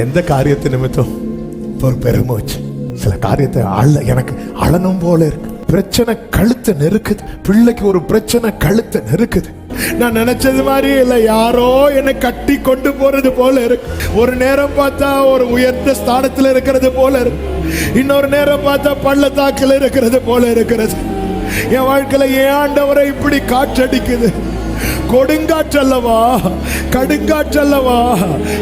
எந்த காரியத்தை நிமித்தம் ஒரு பெருமூச்சு. சில காரியத்தை எனக்கு அழணும் போல இருக்கு. பிரச்சனை கழுத்தை நெருக்குது. பிள்ளைக்கு ஒரு பிரச்சனை கழுத்தை நெருக்குது. நான் நினைச்சது மாதிரி இல்ல, யாரோ என்னை கட்டி கொண்டு போறது போல இருக்கு. ஒரு நேரம் பார்த்தா ஒரு உயர்ந்த ஸ்தானத்தில் இருக்கிறது போல இருக்கு, இன்னொரு நேரம் பார்த்தா பள்ளத்தாக்கில் இருக்கிறது போல இருக்கிறது. என் வாழ்க்கையில ஏன் ஆண்டவரை இப்படி காற்றடிக்குது? கொடுங்காற்றல்லவா, கடுங்காற்றல்லவா,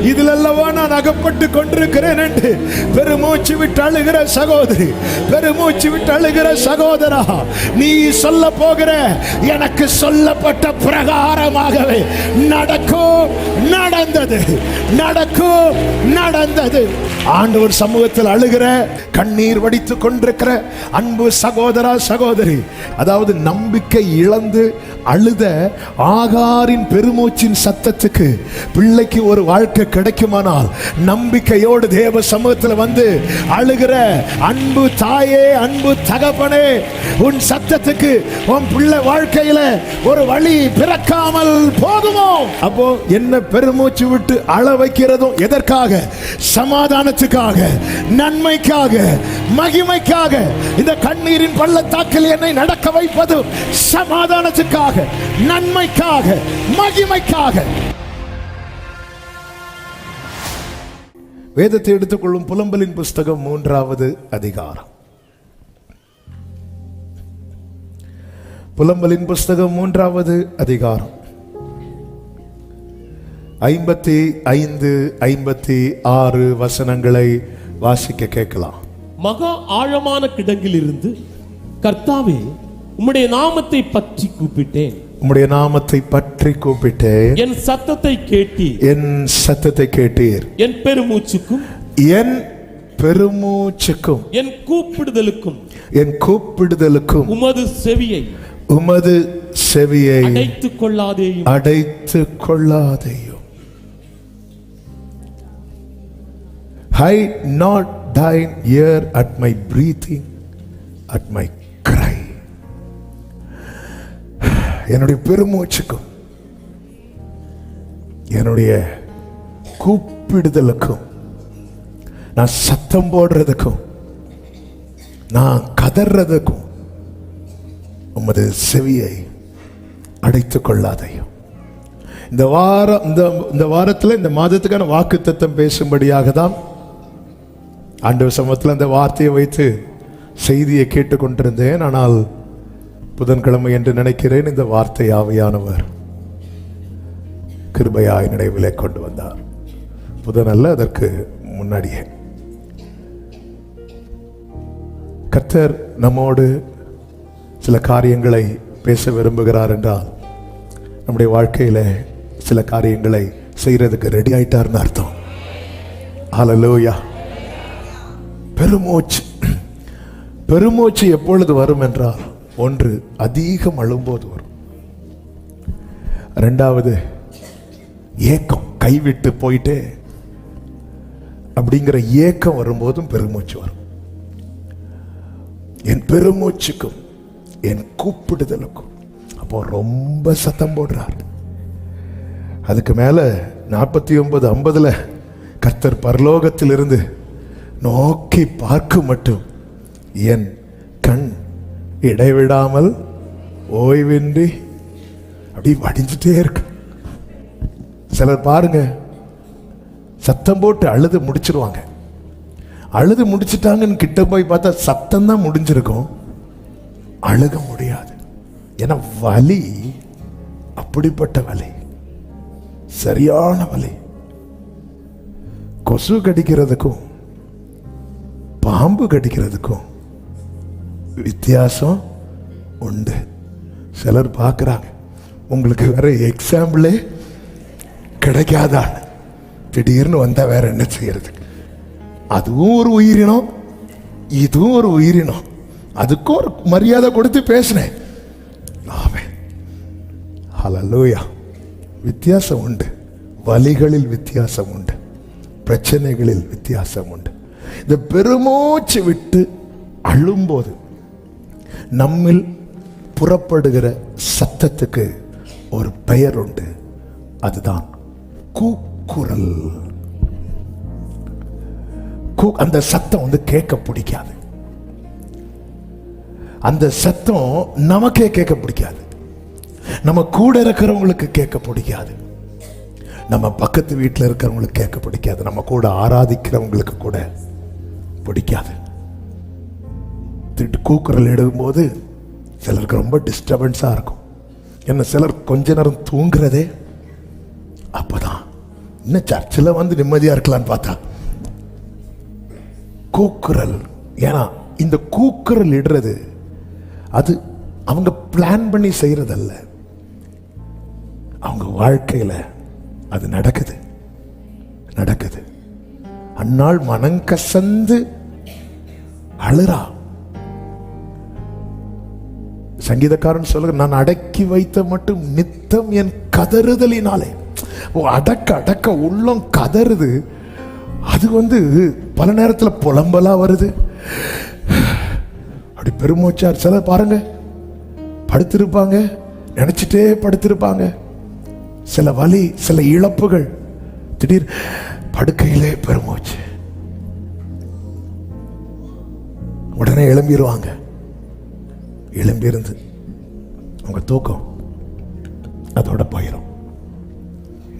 இதுல அல்லவா நான் அகப்பட்டு கொண்டிருக்கிறேன் என்று பெருமூச்சு விட்டு அழுகிற சகோதரி, பெருமூச்சு விட்டு அழுகிற சகோதரா, நீ சொல்ல போகிற எனக்கு சொல்லப்பட்ட பிரகாரமாகவே நடக்கும், நடந்தது, நடக்கும், நடந்தது. ஆண்டவர் சமூகத்தில் அழுகிற, கண்ணீர் வடித்துக் கொண்டிருக்கிற அன்பு சகோதரா, சகோதரி, அதாவது நம்பிக்கை இழந்து அழுத ஆகாரின் பெருமூச்சின் சத்தத்துக்கு பிள்ளைக்கு ஒரு வாழ்க்கை கிடைக்குமானால், நம்பிக்கையோடு தேவ சமூகத்தில் வந்து அழுகிற அன்பு தாயே, அன்பு தகப்பனே, உன் சத்தத்துக்கு உன் பிள்ளை வாழ்க்கையில ஒரு வழி பிறக்காமல் போகுமோ? அப்போ என்ன பெருமூச்சு விட்டு அழ வைக்கிறதும் எதற்காக? சமாதானத்துக்காக, நன்மைக்காக, மகிமைக்காக. இந்த கண்ணீரின் பள்ளத்தாக்கில் என்னை நடக்க வைப்பதும் சமாதானத்துக்காக, நன்மைக்காக, மகிமைக்காக. வேதத்தை எடுத்துக்கொள்ளும் புலம்பலின் புஸ்தகம் 3வது அதிகாரம். புலம்பலின் புஸ்தகம் 3வது அதிகாரம் 55, 56 வசனங்களை வாசிக்க கேட்கலாம். மகா ஆழமான கிடங்கில் இருந்து கர்த்தாவே உம்முடைய நாமத்தை பற்றி கூப்பிட்டேன், உம்முடைய நாமத்தை பற்றி கூப்பிட்டேன். என் சத்தத்தை கேட்டீர், என் சத்தத்தை கேட்டீர். என் பெருமூச்சுக்கும், என் பெருமூச்சுக்கும், என் கூப்பிடுதலுக்கும், என் கூப்பிடுதலுக்கும் உமது செவியை, உமது செவியை அடைத்துக் கொள்ளாதேயும், அடைத்துக் கொள்ளாதேயும். Hide not thine ear at my breathing, at my cry. என்னுடைய பெருமூச்சுக்கும், என்னுடைய கூப்பிடுதலுக்கும், நான் சத்தம் போடுறதுக்கும், நான் கதறதுக்கும் உமது செவியை அடைத்துக் கொள்ளாதையும். இந்த வாரத்தில் இந்த மாதத்துக்கான வாக்குத்தத்தம் பேசும்படியாக தான் ஆண்டவர் சமூகத்தில் அந்த வார்த்தையை வைத்து செய்தியை கேட்டுக்கொண்டிருந்தேன். ஆனால் புதன்கிழமை என்று நினைக்கிறேன், இந்த வார்த்தை ஆவியானவர் கிருபையாய் நினைவிலே கொண்டு வந்தார். புதன் அல்ல, அதற்கு முன்னாடியே கர்த்தர் நம்மோடு சில காரியங்களை பேச விரும்புகிறார் என்றால், நம்முடைய வாழ்க்கையில சில காரியங்களை செய்யறதுக்கு ரெடி ஆயிட்டார்னு அர்த்தம். ஹல்லேலூயா. பெருமூச்சு, பெருமூச்சு எப்பொழுது வரும் என்றால், ஒன்று அதிகம் அழும்போது வரும், இரண்டாவது ஏக்கம், கைவிட்டு போயிட்டே அப்படிங்கிற ஏக்கம் வரும்போதும் பெருமூச்சு வரும். என் பெருமூச்சுக்கும் என் கூப்பிடுதலுக்கும். அப்போ ரொம்ப சத்தம் போடுறார். அதுக்கு மேல 49, 50 கர்த்தர் பரலோகத்தில் இருந்து நோக்கி பார்க்க மட்டும் என் கண் இடைவிடாமல் ஓய்வின்றி அப்படி வடிஞ்சிட்டே இருக்கு. சிலர் பாருங்க, சத்தம் போட்டு அழுது முடிச்சிருவாங்க. அழுது முடிச்சிட்டாங்கன்னு கிட்ட போய் பார்த்தா சத்தம் தான் முடிஞ்சிருக்கும், அழுக முடியாது. ஏன்னா வலி அப்படிப்பட்ட வலி, சரியான வலி. கொசு கடிக்கிறதுக்கும் பாம்பு கடிக்கிறதுக்கும் வித்தியாசம் உண்டு. சிலர் பார்க்குறாங்க, உங்களுக்கு வேற எக்ஸாம்பிளே கிடைக்காதான், திடீர்னு வந்தா வேற என்ன செய்யறது? அதுவும் ஒரு உயிரினம், இதுவும் ஒரு உயிரினம், அதுக்கும் ஒரு மரியாதை கொடுத்து பேசினேன். ஆமென், ஹல்லேலூயா. வித்தியாசம் உண்டு, வலிகளில் வித்தியாசம் உண்டு, பிரச்சனைகளில் வித்தியாசம் உண்டு. இந்த பெருமூச்சு விட்டு அழும்போது நம்மில் புறப்படுகிற சத்தத்துக்கு ஒரு பெயர் உண்டு, அதுதான் கூக்குரல். அந்த சத்தம் வந்து கேட்க பிடிக்காது. அந்த சத்தம் நமக்கே கேட்க பிடிக்காது. நம்ம கூட இருக்கிறவங்களுக்கு கேட்க பிடிக்காது. நம்ம பக்கத்து வீட்டில் இருக்கிறவங்களுக்கு கேட்க பிடிக்காது. நம்ம கூட ஆராதிக்கிறவங்களுக்கு கூட பிடிக்காது. திட்டு கூக்குரல் எடுக்கும்போது சிலருக்கு ரொம்ப டிஸ்டர்பன்ஸா இருக்கும். என்ன சிலர் கொஞ்ச நேரம் தூங்குறதே அப்பதான் இன்னும் சர்ச்சில் வந்து நிம்மதியா இருக்கலான்னு பார்த்தா கூக்குரல். ஏன்னா இந்த கூக்குரல் இடுறது அது அவங்க பிளான் பண்ணி செய்யறதல்ல, அவங்க வாழ்க்கையில அது நடக்குது. அந்நாள் மனங்கசந்து அழுறா. சங்கீதக்காரன் சொல்லுங்க, நான் அடக்கி வைத்த மட்டும் நித்தம் என் கதறுதலினாலே. அடக்க உள்ளம் கதறுது. அது வந்து பல நேரத்தில் புலம்பலா வருது. அப்படி பெருமூச்சார். சிலர் பாருங்க படுத்திருப்பாங்க, நினைச்சிட்டே படுத்திருப்பாங்க. சில வலி, சில இழப்புகள், திடீர் படுக்கையிலே பெருமூச்சு. உடனே எழும்பிடுவாங்க. எழும்பியிருந்து அவங்க தூக்கம் அதோட போயிடும்.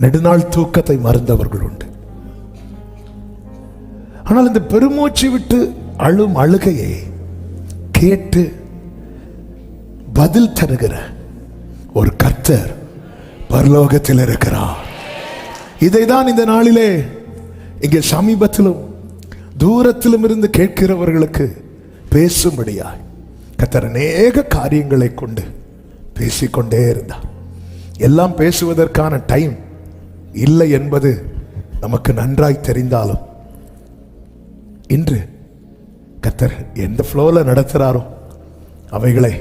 நெடுநாள் தூக்கத்தை மறந்தவர்கள் உண்டு. ஆனால் இந்த பெருமூச்சு விட்டு அழும் அழுகையை கேட்டு பதில் தருகிற ஒரு கர்த்தர் பரலோகத்தில் இருக்கிறார். இதைதான் இந்த நாளிலே இங்கே சமீபத்திலும் தூரத்திலும் இருந்து கேட்கிறவர்களுக்கு பேசும்படியாய் கர்த்தர் அநேக காரியங்களை கொண்டு பேசிக்கொண்டே இருந்தார். எல்லாம் பேசுவதற்கான டைம் இல்லை என்பது நமக்கு நன்றாய் தெரிந்தாலும் இன்று கர்த்தர் எந்த ஃப்ளோல நடத்துறாரோ அவைகளை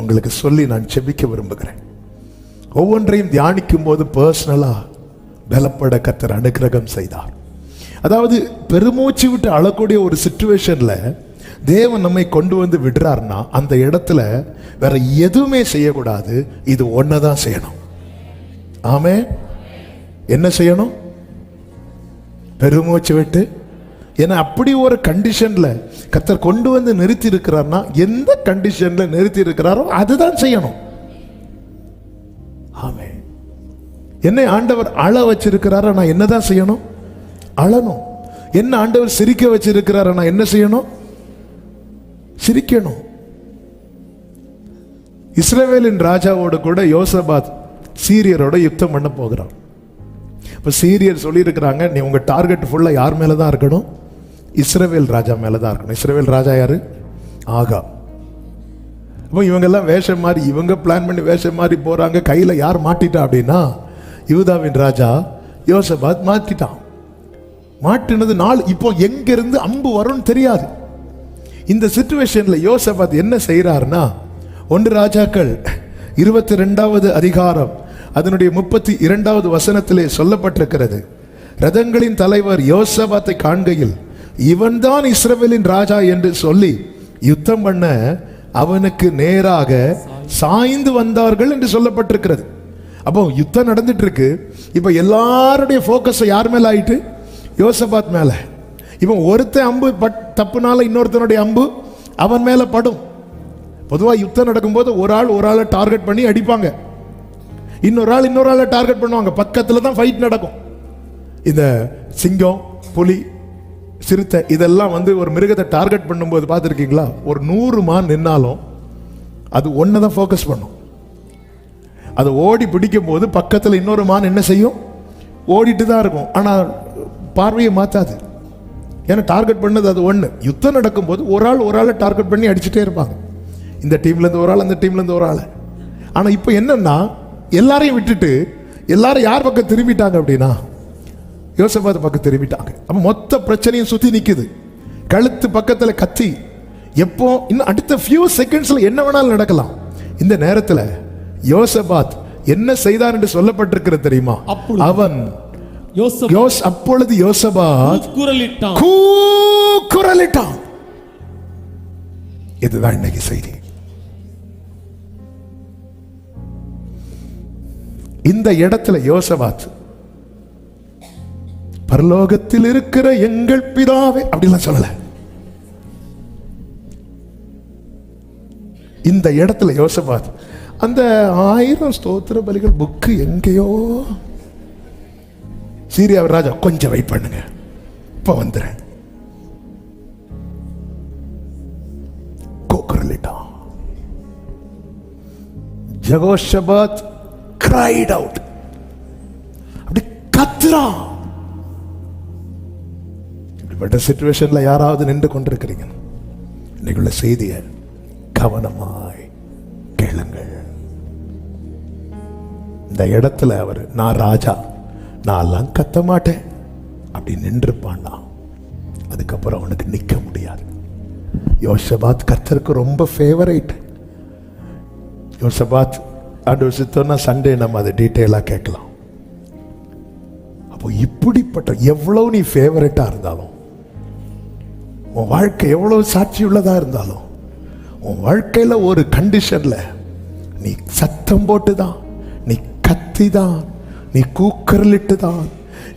உங்களுக்கு சொல்லி நான் செபிக்க விரும்புகிறேன். ஒவ்வொன்றையும் தியானிக்கும் போது பர்சனலா பலப்பட கர்த்தர் அனுக்கிரகம் செய்தார். அதாவது பெருமூச்சு விட்டு அழக்கூடிய ஒரு சிச்சுவேஷன்ல தேவன் நம்மை கொண்டு வந்து விடுறார்னா அந்த இடத்துல வேற எதுவுமே செய்யக்கூடாது. இது ஒன்னதான் செய்யணும். ஆமே. என்ன செய்யணும்? பெருமூச்சு விட்டு. ஏன்னா அப்படி ஒரு கண்டிஷன்ல கர்த்தர் கொண்டு வந்து நிறுத்தி இருக்கிறார்னா எந்த கண்டிஷன்ல நிறுத்தி இருக்கிறாரோ அதுதான் செய்யணும். ஆமே. என்னை ஆண்டவர் அழ வச்சிருக்கிறாரா, நான் என்னதான் செய்யணும்? அழணும். என்ன ஆண்டவர் சிரிக்க வச்சிருக்கிறாரா, நான் என்ன செய்யணும்? சிரிக்கணும். இஸ்ரவேலின் ராஜாவோடு கூட யோசபாத் சீரியரோட யுத்தம் பண்ண போகிறான். இப்ப சீரியர் சொல்லி இருக்கிறாங்க, நீ உங்க டார்கெட் ஃபுல்லா யார் மேலதான் இருக்கணும்? இஸ்ரவேல் ராஜா மேலதான் இருக்கணும். இஸ்ரவேல் ராஜா யாரு? ஆகா. இப்போ இவங்க எல்லாம் வேஷம் மாதிரி, இவங்க பிளான் பண்ணி வேஷம் மாதிரி போறாங்க. கையில யார் மாட்டிட்டா அப்படின்னா யூதாவின் ராஜா யோசபாத் மாட்டிட்டான். மாட்டினது நாள் இப்போ எங்க இருந்து அம்பு வரும்னு தெரியாது. இந்த சிச்சுவேஷன்ல யோசபாத் என்ன செய்யறாருன்னா 1 ராஜாக்கள் 22வது அதிகாரம் அதனுடைய 32வது வசனத்திலே சொல்லப்பட்டிருக்கிறது. ரதங்களின் தலைவர் யோசபாத்தை காண்கையில் இவன்தான் இஸ்ரவேலின் ராஜா என்று சொல்லி யுத்தம் பண்ண அவனுக்கு நேராக சாய்ந்து வந்தார்கள் என்று சொல்லப்பட்டிருக்கிறது. அப்போ யுத்தம் நடந்துட்டு இருக்கு. இப்ப எல்லாருடைய போக்கஸ் யார் மேல ஆயிட்டு? யோசபாத் மேல. இவன் ஒருத்தன் அம்பு தப்புனால இன்னொருத்தனுடைய அம்பு அவன் மேல படும். பொதுவா யுத்தம் நடக்கும்போது ஒரு ஆளை டார்கெட் பண்ணி அடிப்பாங்க, இன்னொரு ஆளை டார்கெட் பண்ணுவாங்க. பக்கத்துல தான் ஃபைட் நடக்கும். இந்த சிங்கம், புலி, சிறுத்தை இதெல்லாம் வந்து ஒரு மிருகத்தை டார்கெட் பண்ணும்போது பார்த்துருக்கீங்களா? ஒரு 100 மான் நின்னாலும் அது ஒன்னு தான் ஃபோக்கஸ் பண்ணும். அது ஓடி பிடிக்கும் போது பக்கத்தில் இன்னொரு மான் என்ன செய்யும்? ஓடிட்டு தான் இருக்கும், ஆனால் பார்வையை மாற்றாது. ஏன்னா டார்கெட் பண்ணது அது ஒன்று. யுத்தம் நடக்கும்போது ஒரு ஆளை டார்கெட் பண்ணி அடிச்சுட்டே இருப்பாங்க. இந்த டீம்லேருந்து ஒரு ஆள், அந்த டீம்லேருந்து ஒரு ஆள். ஆனால் இப்போ என்னன்னா எல்லாரையும் விட்டுட்டு எல்லாரும் யார் பக்கம் திரும்பிட்டாங்க அப்படின்னா யோசபாத் பக்கம் திரும்பிட்டாங்க. அப்போ மொத்த பிரச்சனையும் சுற்றி நிற்குது. கழுத்து பக்கத்தில் கத்தி. எப்போ இன்னும் அடுத்த ஃபியூ செகண்ட்ஸில் என்ன வேணாலும் நடக்கலாம். இந்த நேரத்தில் யோசபாத் என்ன செய்தார் என்று சொல்லப்பட்டிருக்கிறது தெரியுமா? அவன் அப்பொழுது யோசபாத் கூக்குரலிட்டான். இதுதான் இன்னைக்கு செய்தி. இந்த இடத்துல யோசபாத் பரலோகத்தில் இருக்கிற எங்கள் பிதாவே அப்படிலாம் சொல்லல. இந்த இடத்துல யோசபாத் அந்த 1000 ஸ்தோத்திர பலிகள் புக்கு எங்கேயோ, சீரியா ராஜா கொஞ்சம் வெயிட் பண்ணுங்க, இப்ப வந்துறேன். ஜெகோஷபாத் cried out, அப்படி கத்துறான். இப்படிப்பட்ட சிச்சுவேஷன்ல யாராவது நின்று கொண்டிருக்கிறீங்க, இன்னைக்குள்ள செய்தியை கவனமாய் கேளுங்கள். இந்த இடத்துல அவர் நான் ராஜா, நான் கத்த மாட்டேன் அப்படி நின்றுப்பான்னா அதுக்கப்புறம் அவனுக்கு நிக்க முடியாது. யோசபாத் கர்த்தருக்கு ரொம்ப ஃபேவரைட். யோசபாத் ஆண்டவர் சித்தம்னா சண்டே நம்ம அதை டீட்டெயிலாக கேட்கலாம். அப்போ இப்படிப்பட்ட எவ்வளவு நீ ஃபேவரட்டா இருந்தாலும், உன் வாழ்க்கை எவ்வளவு சாட்சி உள்ளதா இருந்தாலும், உன் வாழ்க்கையில ஒரு கண்டிஷன்ல நீ சத்தம் போட்டுதான், நீ கத்திதான், நீ கூக்கரலிட்டுதான்,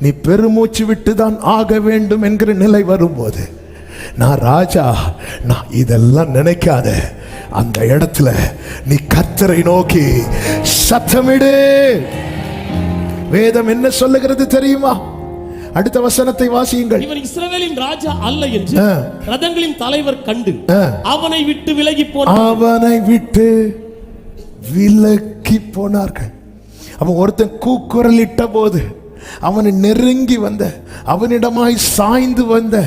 நீ பெருமூச்சு விட்டுதான் ஆக வேண்டும் என்கிற நிலை வரும்போது, நான் ராஜா, நான் இதெல்லாம் நினைக்காத, அந்த இடத்துல நீ கர்த்தரை நோக்கி சத்தமிடு. வேதம் என்ன சொல்லுகிறது தெரியுமா? அடுத்த வசனத்தை வாசியுங்கள். இவன் இஸ்ரவேலின் ராஜா அல்ல என்று ரதங்களின் தலைவர் கண்டு அவனை விட்டு விலகி போனார். அவனை விட்டு விலகி போனார்கள். அவன் ஒருத்தன் கூக்குரலிட்ட போது அவனை நெருங்கி வந்த, அவனிடமாய் சாய்ந்து வந்த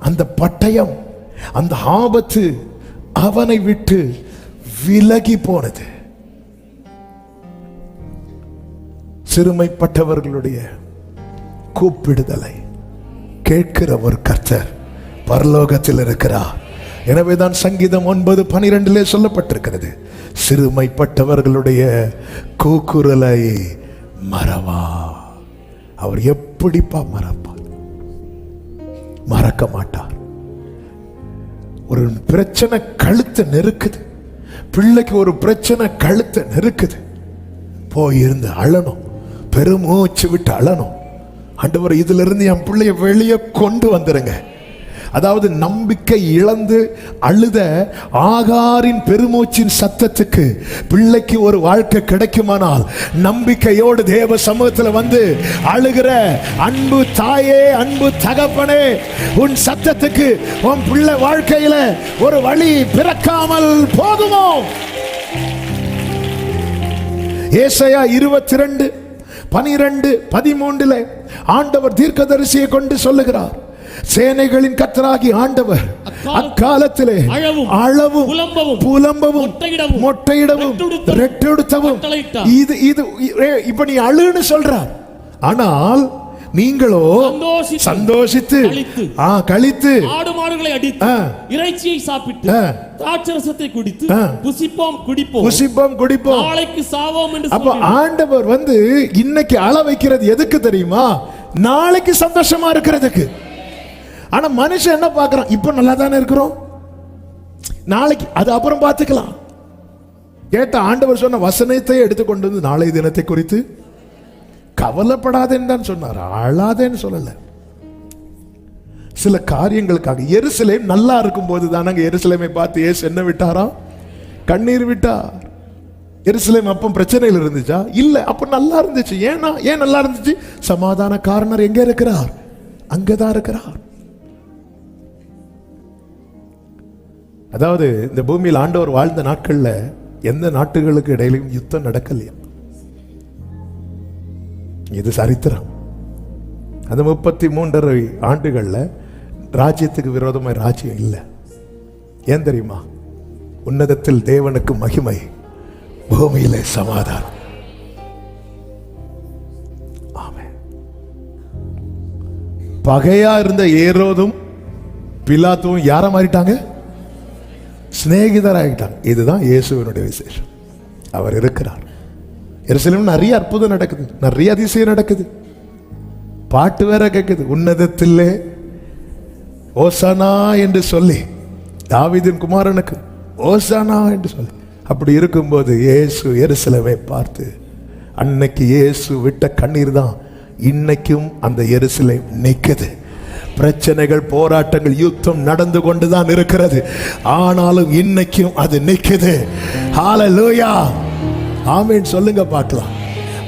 அந்த பட்டயம், அந்த ஆபத்து அவனை விட்டு விலகி போனது. சிறுமைப்பட்டவர்களுடைய கூப்பிடுதலை கேட்கிற ஒரு கர்த்தர் பரலோகத்தில் இருக்கிறார். எனவேதான் சங்கீதம் 9:12 சொல்லப்பட்டிருக்கிறது, சிறுமைப்பட்டவர்களுடைய கூக்குரலை மறவா. அவர் எப்படிப்பா மறப்பார்? மறக்க மாட்டார். ஒரு பிரச்சனை கழுத்தை நெருக்குது, பிள்ளைக்கு ஒரு பிரச்சனை கழுத்தை நெருக்குது, போயிருந்து அழணும், பெருமூச்சு விட்டு அழணும். ஆண்டவர் இதுல இருந்து என் பிள்ளைய வெளியே கொண்டு வந்துருங்க. அதாவது நம்பிக்கை இழந்து அழுத ஆகாரின் பெருமூச்சின் சத்தத்துக்கு பிள்ளைக்கு ஒரு வாழ்க்கை கிடைக்குமானால், நம்பிக்கையோடு தேவ சமூகத்தில் வந்து அழுகிற அன்பு தாயே, அன்பு தகப்பனே, உன் சத்தத்துக்கு உன் பிள்ளை வாழ்க்கையில ஒரு வழி பிறக்காமல் போகுமோ? ஏசாயா 22:12-13 ஆண்டவர் தீர்க்கதரிசியை கொண்டு சொல்லுகிறார், சேனைகளின் கர்த்தராகிய ஆண்டவர் அக்காலத்திலே அளவும் புலம்பவும் மொட்டையிடவும் ரெட்டெடுத்தவும். இது இப்ப நீ அழுன்னு சொல்றார், ஆனால் நீங்களோ சந்தோஷித்து கழித்து ஆடு மாடுகளை அடித்து இறைச்சியை சாப்பிட்டு திராட்சரசத்தை குடித்து புசிப்போம் குடிப்போம் நாளைக்கு சாவோம் என்று. அப்ப ஆண்டவர் வந்து இன்னைக்கு அழ வைக்கிறது எதுக்கு தெரியுமா? நாளைக்கு சந்தோஷமா இருக்கிறதுக்கு. ஆனா மனுஷன் என்ன பார்க்கறான்? இப்ப நல்லா தானே இருக்கிறோம், நாளைக்கு அது அப்புறம் பார்த்துக்கலாம். கேட்ட ஆண்டவர் சொன்ன வசனத்தை எடுத்துக்கொண்டு வந்து நாளை தினத்தை குறித்து கவலைப்படாதேன்னு தான் சொன்னார், அழாதேன்னு சொல்லல. சில காரியங்களுக்காக எருசலேம் நல்லா இருக்கும் போது தானங்க எருசலேமை பார்த்து இயேசு என்ன விட்டாரா? கண்ணீர் விட்டார். எருசலேம் அப்போ பிரச்சனையில் இருந்துச்சா? இல்ல, அப்ப நல்லா இருந்துச்சு. ஏன் நல்லா இருந்துச்சு? சமாதான காரணர் எங்க இருக்கிறார்? அங்கதான் இருக்கிறார். அதாவது இந்த பூமியில் ஆண்டவர் வாழ்ந்த நாட்கள்ல எந்த நாட்டுகளுக்கு இடையிலும் யுத்தம் நடக்கலையா? இது சரித்திரம். அந்த 33 ஆண்டுகள்ல ராஜ்யத்துக்கு விரோதமாய் ராஜ்யம் இல்லை. ஏன் தெரியுமா? உன்னதத்தில் தேவனுக்கு மகிமை, பூமியிலே சமாதானம். ஆமென். பகையா இருந்த ஏரோதும் பிலாத்துவும் யார மாறிட்டாங்க? சிநேகிதராகிட்டாங்க. இதுதான் இயேசுவினுடைய விசேஷம். அவர் இருக்கிறார். எருசலேமில் நிறைய அற்புதம் நடக்குது, நிறைய அதிசயம் நடக்குது, பாட்டு வேற கேட்குது. உன்னதத்திலே ஓசானா என்று சொல்லி, தாவீதின் குமாரனுக்கு ஓசானா என்று சொல்லி. அப்படி இருக்கும்போது இயேசு எருசலேமை பார்த்து, அன்னைக்கு இயேசு விட்ட கண்ணீர் தான் இன்னைக்கும் அந்த எருசலேம் நிற்குது. பிரச்சனைகள், போராட்டங்கள், யுத்தம் நடந்து கொண்டுதான் இருக்கிறது. ஆனாலும் இன்னைக்கும் அது நிற்குது. ஹல்லேலூயா, ஆமென் சொல்லுங்க பார்க்கலாம்.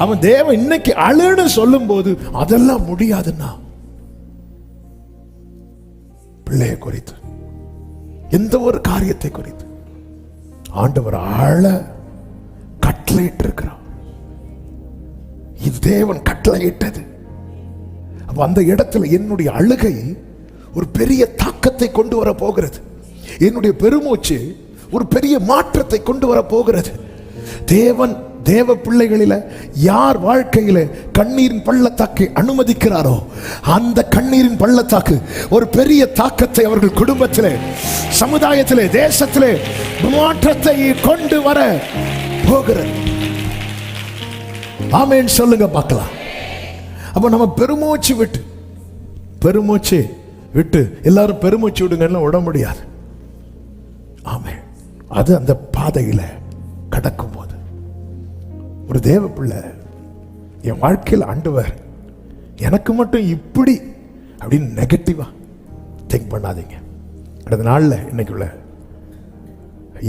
அவன் தேவன் இன்னைக்கு அழுன்னு சொல்லும் போது அதெல்லாம் முடியாதுன்னா, பிள்ளையை குறித்து எந்த ஒரு காரியத்தை குறித்து ஆண்டவர் ஆழ கட்டளையிட்டு இருக்கிறார். இது தேவன் கட்டளையிட்டது. அப்ப அந்த இடத்துல என்னுடைய அழுகை ஒரு பெரிய தாக்கத்தை கொண்டு வர போகிறது. என்னுடைய பெருமூச்சு ஒரு பெரிய மாற்றத்தை கொண்டு வர போகிறது. தேவன் தேவ பிள்ளைகளில யார் வாழ்க்கையில கண்ணீரின் பள்ளத்தாக்கை அனுமதிக்கிறாரோ அந்த கண்ணீரின் பள்ளத்தாக்கு ஒரு பெரிய தாக்கத்தை அவர்கள் குடும்பத்திலே, சமுதாயத்திலே, தேசத்திலே மாற்றத்தை கொண்டு வர போகிறது. ஆமென் சொல்லுங்க பார்க்கலாம். அப்ப நம்ம பெருமூச்சு விட்டு எல்லாரும் பெருமூச்சு விடுங்கன்னு விட முடியாது. ஆமென். அது அந்த பாதையில கடக்கும் போது ஒரு தேவ பிள்ளை என் வாழ்க்கையில் ஆண்டவர் எனக்கு மட்டும் இப்படி அப்படின்னு நெகட்டிவா திங்க் பண்ணாதீங்க. அடுத்த நாள்ல இன்னைக்குள்ள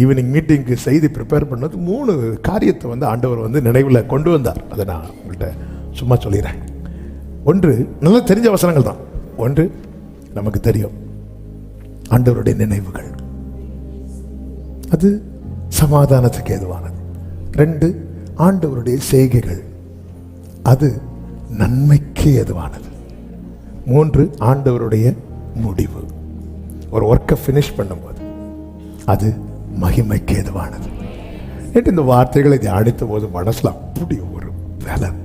ஈவினிங் மீட்டிங்க்கு செய்தி ப்ரிப்பேர் பண்ணது 3 காரியத்தை ஆண்டவர் நினைவில் கொண்டு வந்தார். அதை நான் உங்கள்கிட்ட சும்மா சொல்லிடுறேன். ஒன்று, நல்லா தெரிஞ்ச வசனங்கள் தான். ஒன்று, நமக்கு தெரியும் ஆண்டவருடைய நினைவுகள், அது சமாதானத்துக்கு ஏதுவானது. 2, ஆண்டவருடைய செய்கைகள், அது நன்மைக்கு ஏதுவானது. 3, ஆண்டவருடைய முடிவு, ஒரு ஒர்க்கை ஃபினிஷ் பண்ணும்போது அது மகிமைக்கு ஏதுவானது. நேற்று இந்த வார்த்தைகளை தியானித்த போது மனசுல அப்படி ஒரு பலம்.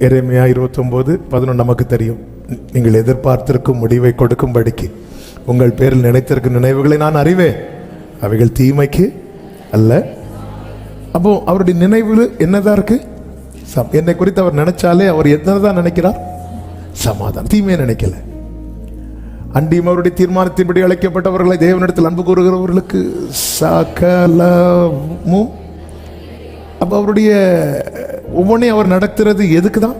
எரேமியா 29:11 நமக்கு தெரியும். நீங்கள் எதிர்பார்த்திருக்கும் முடிவை கொடுக்கும்படிக்கு உங்கள் பேரில் நினைத்திருக்கும் நினைவுகளை நான் அறிவேன், அவைகள் தீமைக்கு அல்ல. அப்போ அவருடைய நினைவு என்னதான் இருக்கு? என்னை குறித்து அவர் நினைச்சாலே அவர் என்னதான் நினைக்கிறார்? சமாதானம், தீமையை நினைக்கல. அன்றியும் அவருடைய தீர்மானத்தின்படி அழைக்கப்பட்டவர்களை தேவனிடத்தில் அன்பு கூறுகிறவர்களுக்கு சகலமும். அப்ப அவருடைய ஒவ்வொன்றையும் அவர் நடத்துறது எதுக்கு தான்?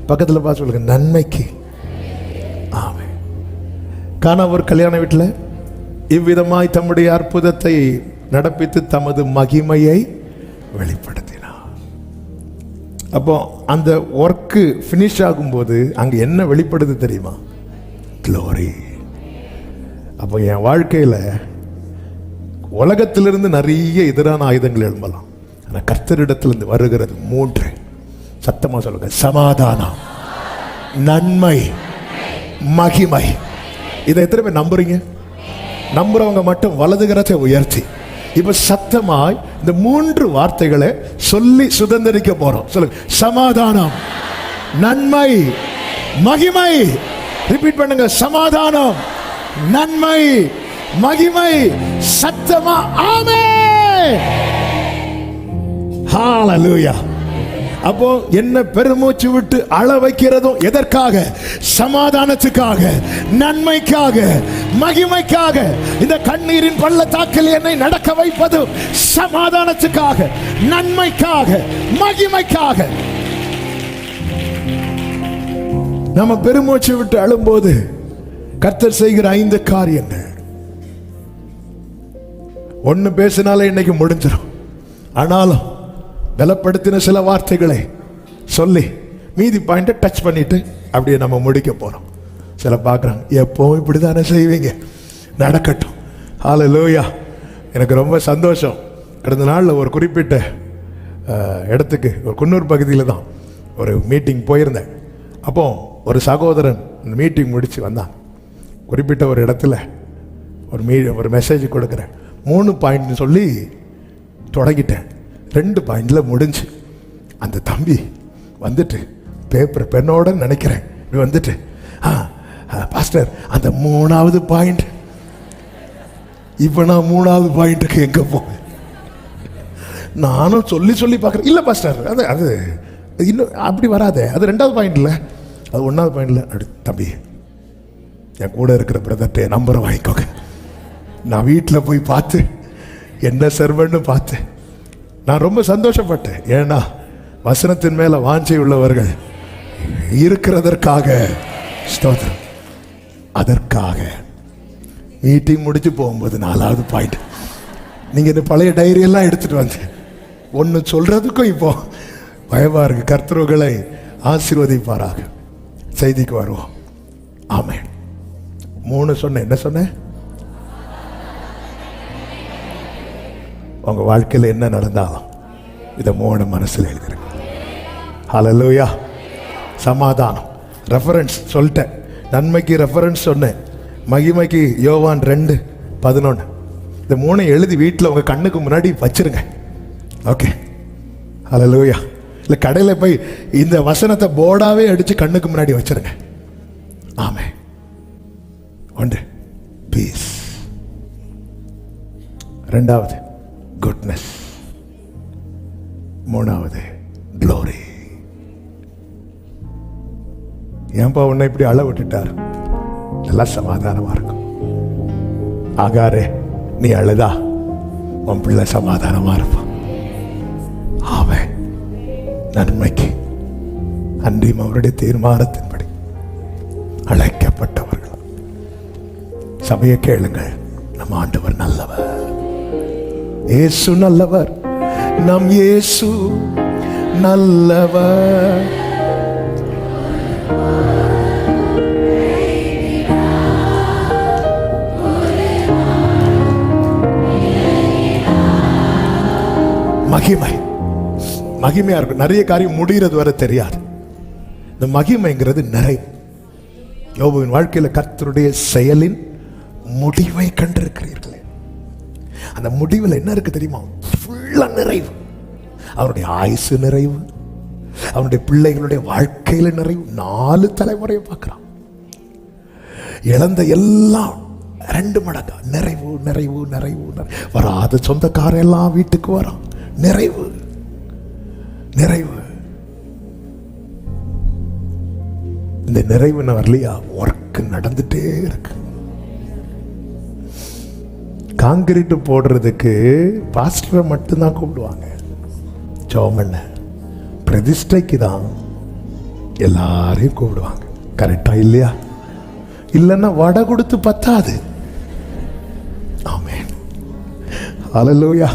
பக்கத்தில் பார்த்து சொல்லுங்க, நன்மைக்கு. ஆமென். காண ஒரு கல்யாண வீட்டில் இவ்விதமாய் தம்முடைய அற்புதத்தை நடப்பித்து தமது மகிமையை வெளிப்படுத்தினார். அப்போ அந்த ஒர்க்கு ஃபினிஷ் ஆகும்போது அங்க என்ன வெளிப்படுது தெரியுமா? க்ளோரி. அப்போ என் வாழ்க்கையில் உலகத்திலிருந்து நிறைய எதிரான ஆயுதங்கள் எழும்பலாம். ஆனால் கர்த்தரிடத்திலிருந்து வருகிறது 3. சத்தமா சொல்லுங்க, சமாதானம், நன்மை, மகிமை. இதை எத்தனை பேர் நம்புறீங்க? நம்புறவங்க மட்டும் வலதுகரத்தை உயர்த்தி இப்ப சத்தமாய் இந்த 3 வார்த்தைகளை சொல்லி சுதந்திரிக்க போறோம். சொல்லுங்க, சமாதானம், நன்மை, மகிமை. ரிப்பீட் பண்ணுங்க, சமாதானம், நன்மை, மகிமை. சத்தமா ஆமென். ஹல்லேலூயா. அப்போ என்ன பெருமூச்சு விட்டு அழ வைக்கிறதும் எதற்காக? சமாதானத்துக்காக, நன்மைக்காக, மகிமைக்காக. இந்த கண்ணீரின் பள்ளத்தாக்கில் என்னை நடக்க வைப்பதும் சமாதானத்துக்காக, நன்மைக்காக, மகிமைக்காக. நம்ம பெருமூச்சு விட்டு அழும்போது கர்த்தர் செய்கிற 5 காரியங்கள். 1 பேசினாலே இன்னைக்கு முடிஞ்சிடும். ஆனாலும் பலப்படுத்தின சில வார்த்தைகளை சொல்லி மீதி பாயிண்ட்டை டச் பண்ணிட்டு அப்படியே நம்ம முடிக்க போறோம். சில பார்க்குறாங்க, எப்பவும் இப்படி தானே செய்வீங்க, நடக்கட்டும். ஹல்லேலூயா. எனக்கு ரொம்ப சந்தோஷம். கடந்த நாளில் ஒரு குறிப்பிட்ட இடத்துக்கு, ஒரு குன்னூர் பகுதியில் தான் ஒரு மீட்டிங் போயிருந்தேன். அப்போ ஒரு சகோதரன் மீட்டிங் முடித்து வந்தான். குறிப்பிட்ட ஒரு இடத்துல ஒரு மெசேஜ் கொடுக்குறேன். 3 பாயிண்ட் சொல்லி தொடங்கிட்டேன். 2 பாயிண்ட்ல முடிஞ்சு. அந்த தம்பி வந்துட்டு பேப்பர் பெண்ணோட நினைக்கிறேன் வந்துட்டு, பாஸ்டர் அந்த 3வது பாயிண்ட். இப்ப நான் 3வது பாயிண்ட்டுக்கு எங்க போவேன்? நானும் சொல்லி சொல்லி பார்க்குறேன். இல்லை பாஸ்டர், அது அது இன்னும் அப்படி வராதே, அது 2வது பாயிண்ட்ல, அது 1வது பாயிண்ட்ல. அப்படி தம்பி, என் கூட இருக்கிற பிரதர்கிட்ட நம்பரை வாங்கிக்கோங்க. நான் வீட்டில் போய் பார்த்து என்ன சர்வன்னு பார்த்து நான் ரொம்ப சந்தோஷப்பட்டேன். ஏன்னா வசனத்தின் மேல வாஞ்சை உள்ளவர்கள் இருக்கிறதற்காக ஸ்தோத்திரம். அதற்காக மீட்டிங் முடிச்சு போகும்போது 4வது பாயிண்ட், நீங்க இந்த பழைய டைரி எல்லாம் எடுத்துட்டு வந்து ஒன்னு சொல்றதுக்கும் இப்போ பயமா இருக்கு. கர்த்தர்களை ஆசீர்வதிப்பாராக. செய்திக்கு வருவோம். ஆமென். 3 சொன்னேன். என்ன சொன்னேன்? உங்க வாழ்க்கையில் என்ன நடந்தாலும் இதை 3 மனசில் எழுதிருக்கு. ஹல்லேலூயா. சமாதானம் ரெஃபரன்ஸ் சொல்லிட்டேன். நன்மைக்கு ரெஃபரன்ஸ் சொன்னேன். மகிமைக்கு யோவான் 2:11. இந்த 3 எழுதி வீட்டில் உங்க கண்ணுக்கு முன்னாடி வச்சிருங்க. ஓகே. ஹல்லேலூயா. இல்லை கடையில் போய் இந்த வசனத்தை போர்டாவே அடிச்சு கண்ணுக்கு முன்னாடி வச்சிருங்க. ஆமென். 1 பீஸ், 2வது குட்னஸ், 3வது க்ளோரி. ஏன்பா உன்னை இப்படி அள விட்டுட்டார்? நல்லா சமாதானமா இருக்கும். ஆகாரே, நீ அழுதா உன் பிள்ளை சமாதானமா இருப்பான். ஆமென். நன்மைக்கு அன்றியும் அவருடைய தீர்மானத்தின்படி அழைக்கப்பட்டவர்கள். சபையை கேளுங்கள். நம் ஆண்டவர் நல்லவர். இயேசு நல்லவர். நம் இயேசு நல்லவர். மகிமை மகிமையா இருக்கும். நிறைய காரியம் முடிகிறது வரை தெரியாது. இந்த மகிமைங்கிறது நிறைவு. யோபுவின் வாழ்க்கையில கர்த்தருடைய செயலின் முடிவை கண்டிருக்கிறீர்களே. அந்த முடிவில் என்ன இருக்கு தெரியுமா? ஃபுல்லா நிறைவு. அவருடைய ஆயுசு நிறைவு, அவனுடைய பிள்ளைகளுடைய வாழ்க்கையில நிறைவு. 4 தலைமுறையை பார்க்கிறான். இழந்த எல்லாம் 2 மடங்கா நிறைவு நிறைவு நிறைவு. வராத சொந்தக்காரன் எல்லாம் வீட்டுக்கு வரான். நிறைவு நிறைவு. இந்த நிறைவு வரலையா? ஒர்க் நடந்துட்டே இருக்கு. காங்கிரீட் போடுறதுக்கு பாஸ்டரை மட்டும்தான் கூப்பிடுவாங்க. ஜோமண்ண பிரதிஷ்டைக்கு தான் எல்லாரையும் கூப்பிடுவாங்க. கரெக்டா இல்லையா? இல்லைன்னா வடை கொடுத்து பத்தாது. ஆமென். ஹல்லேலூயா.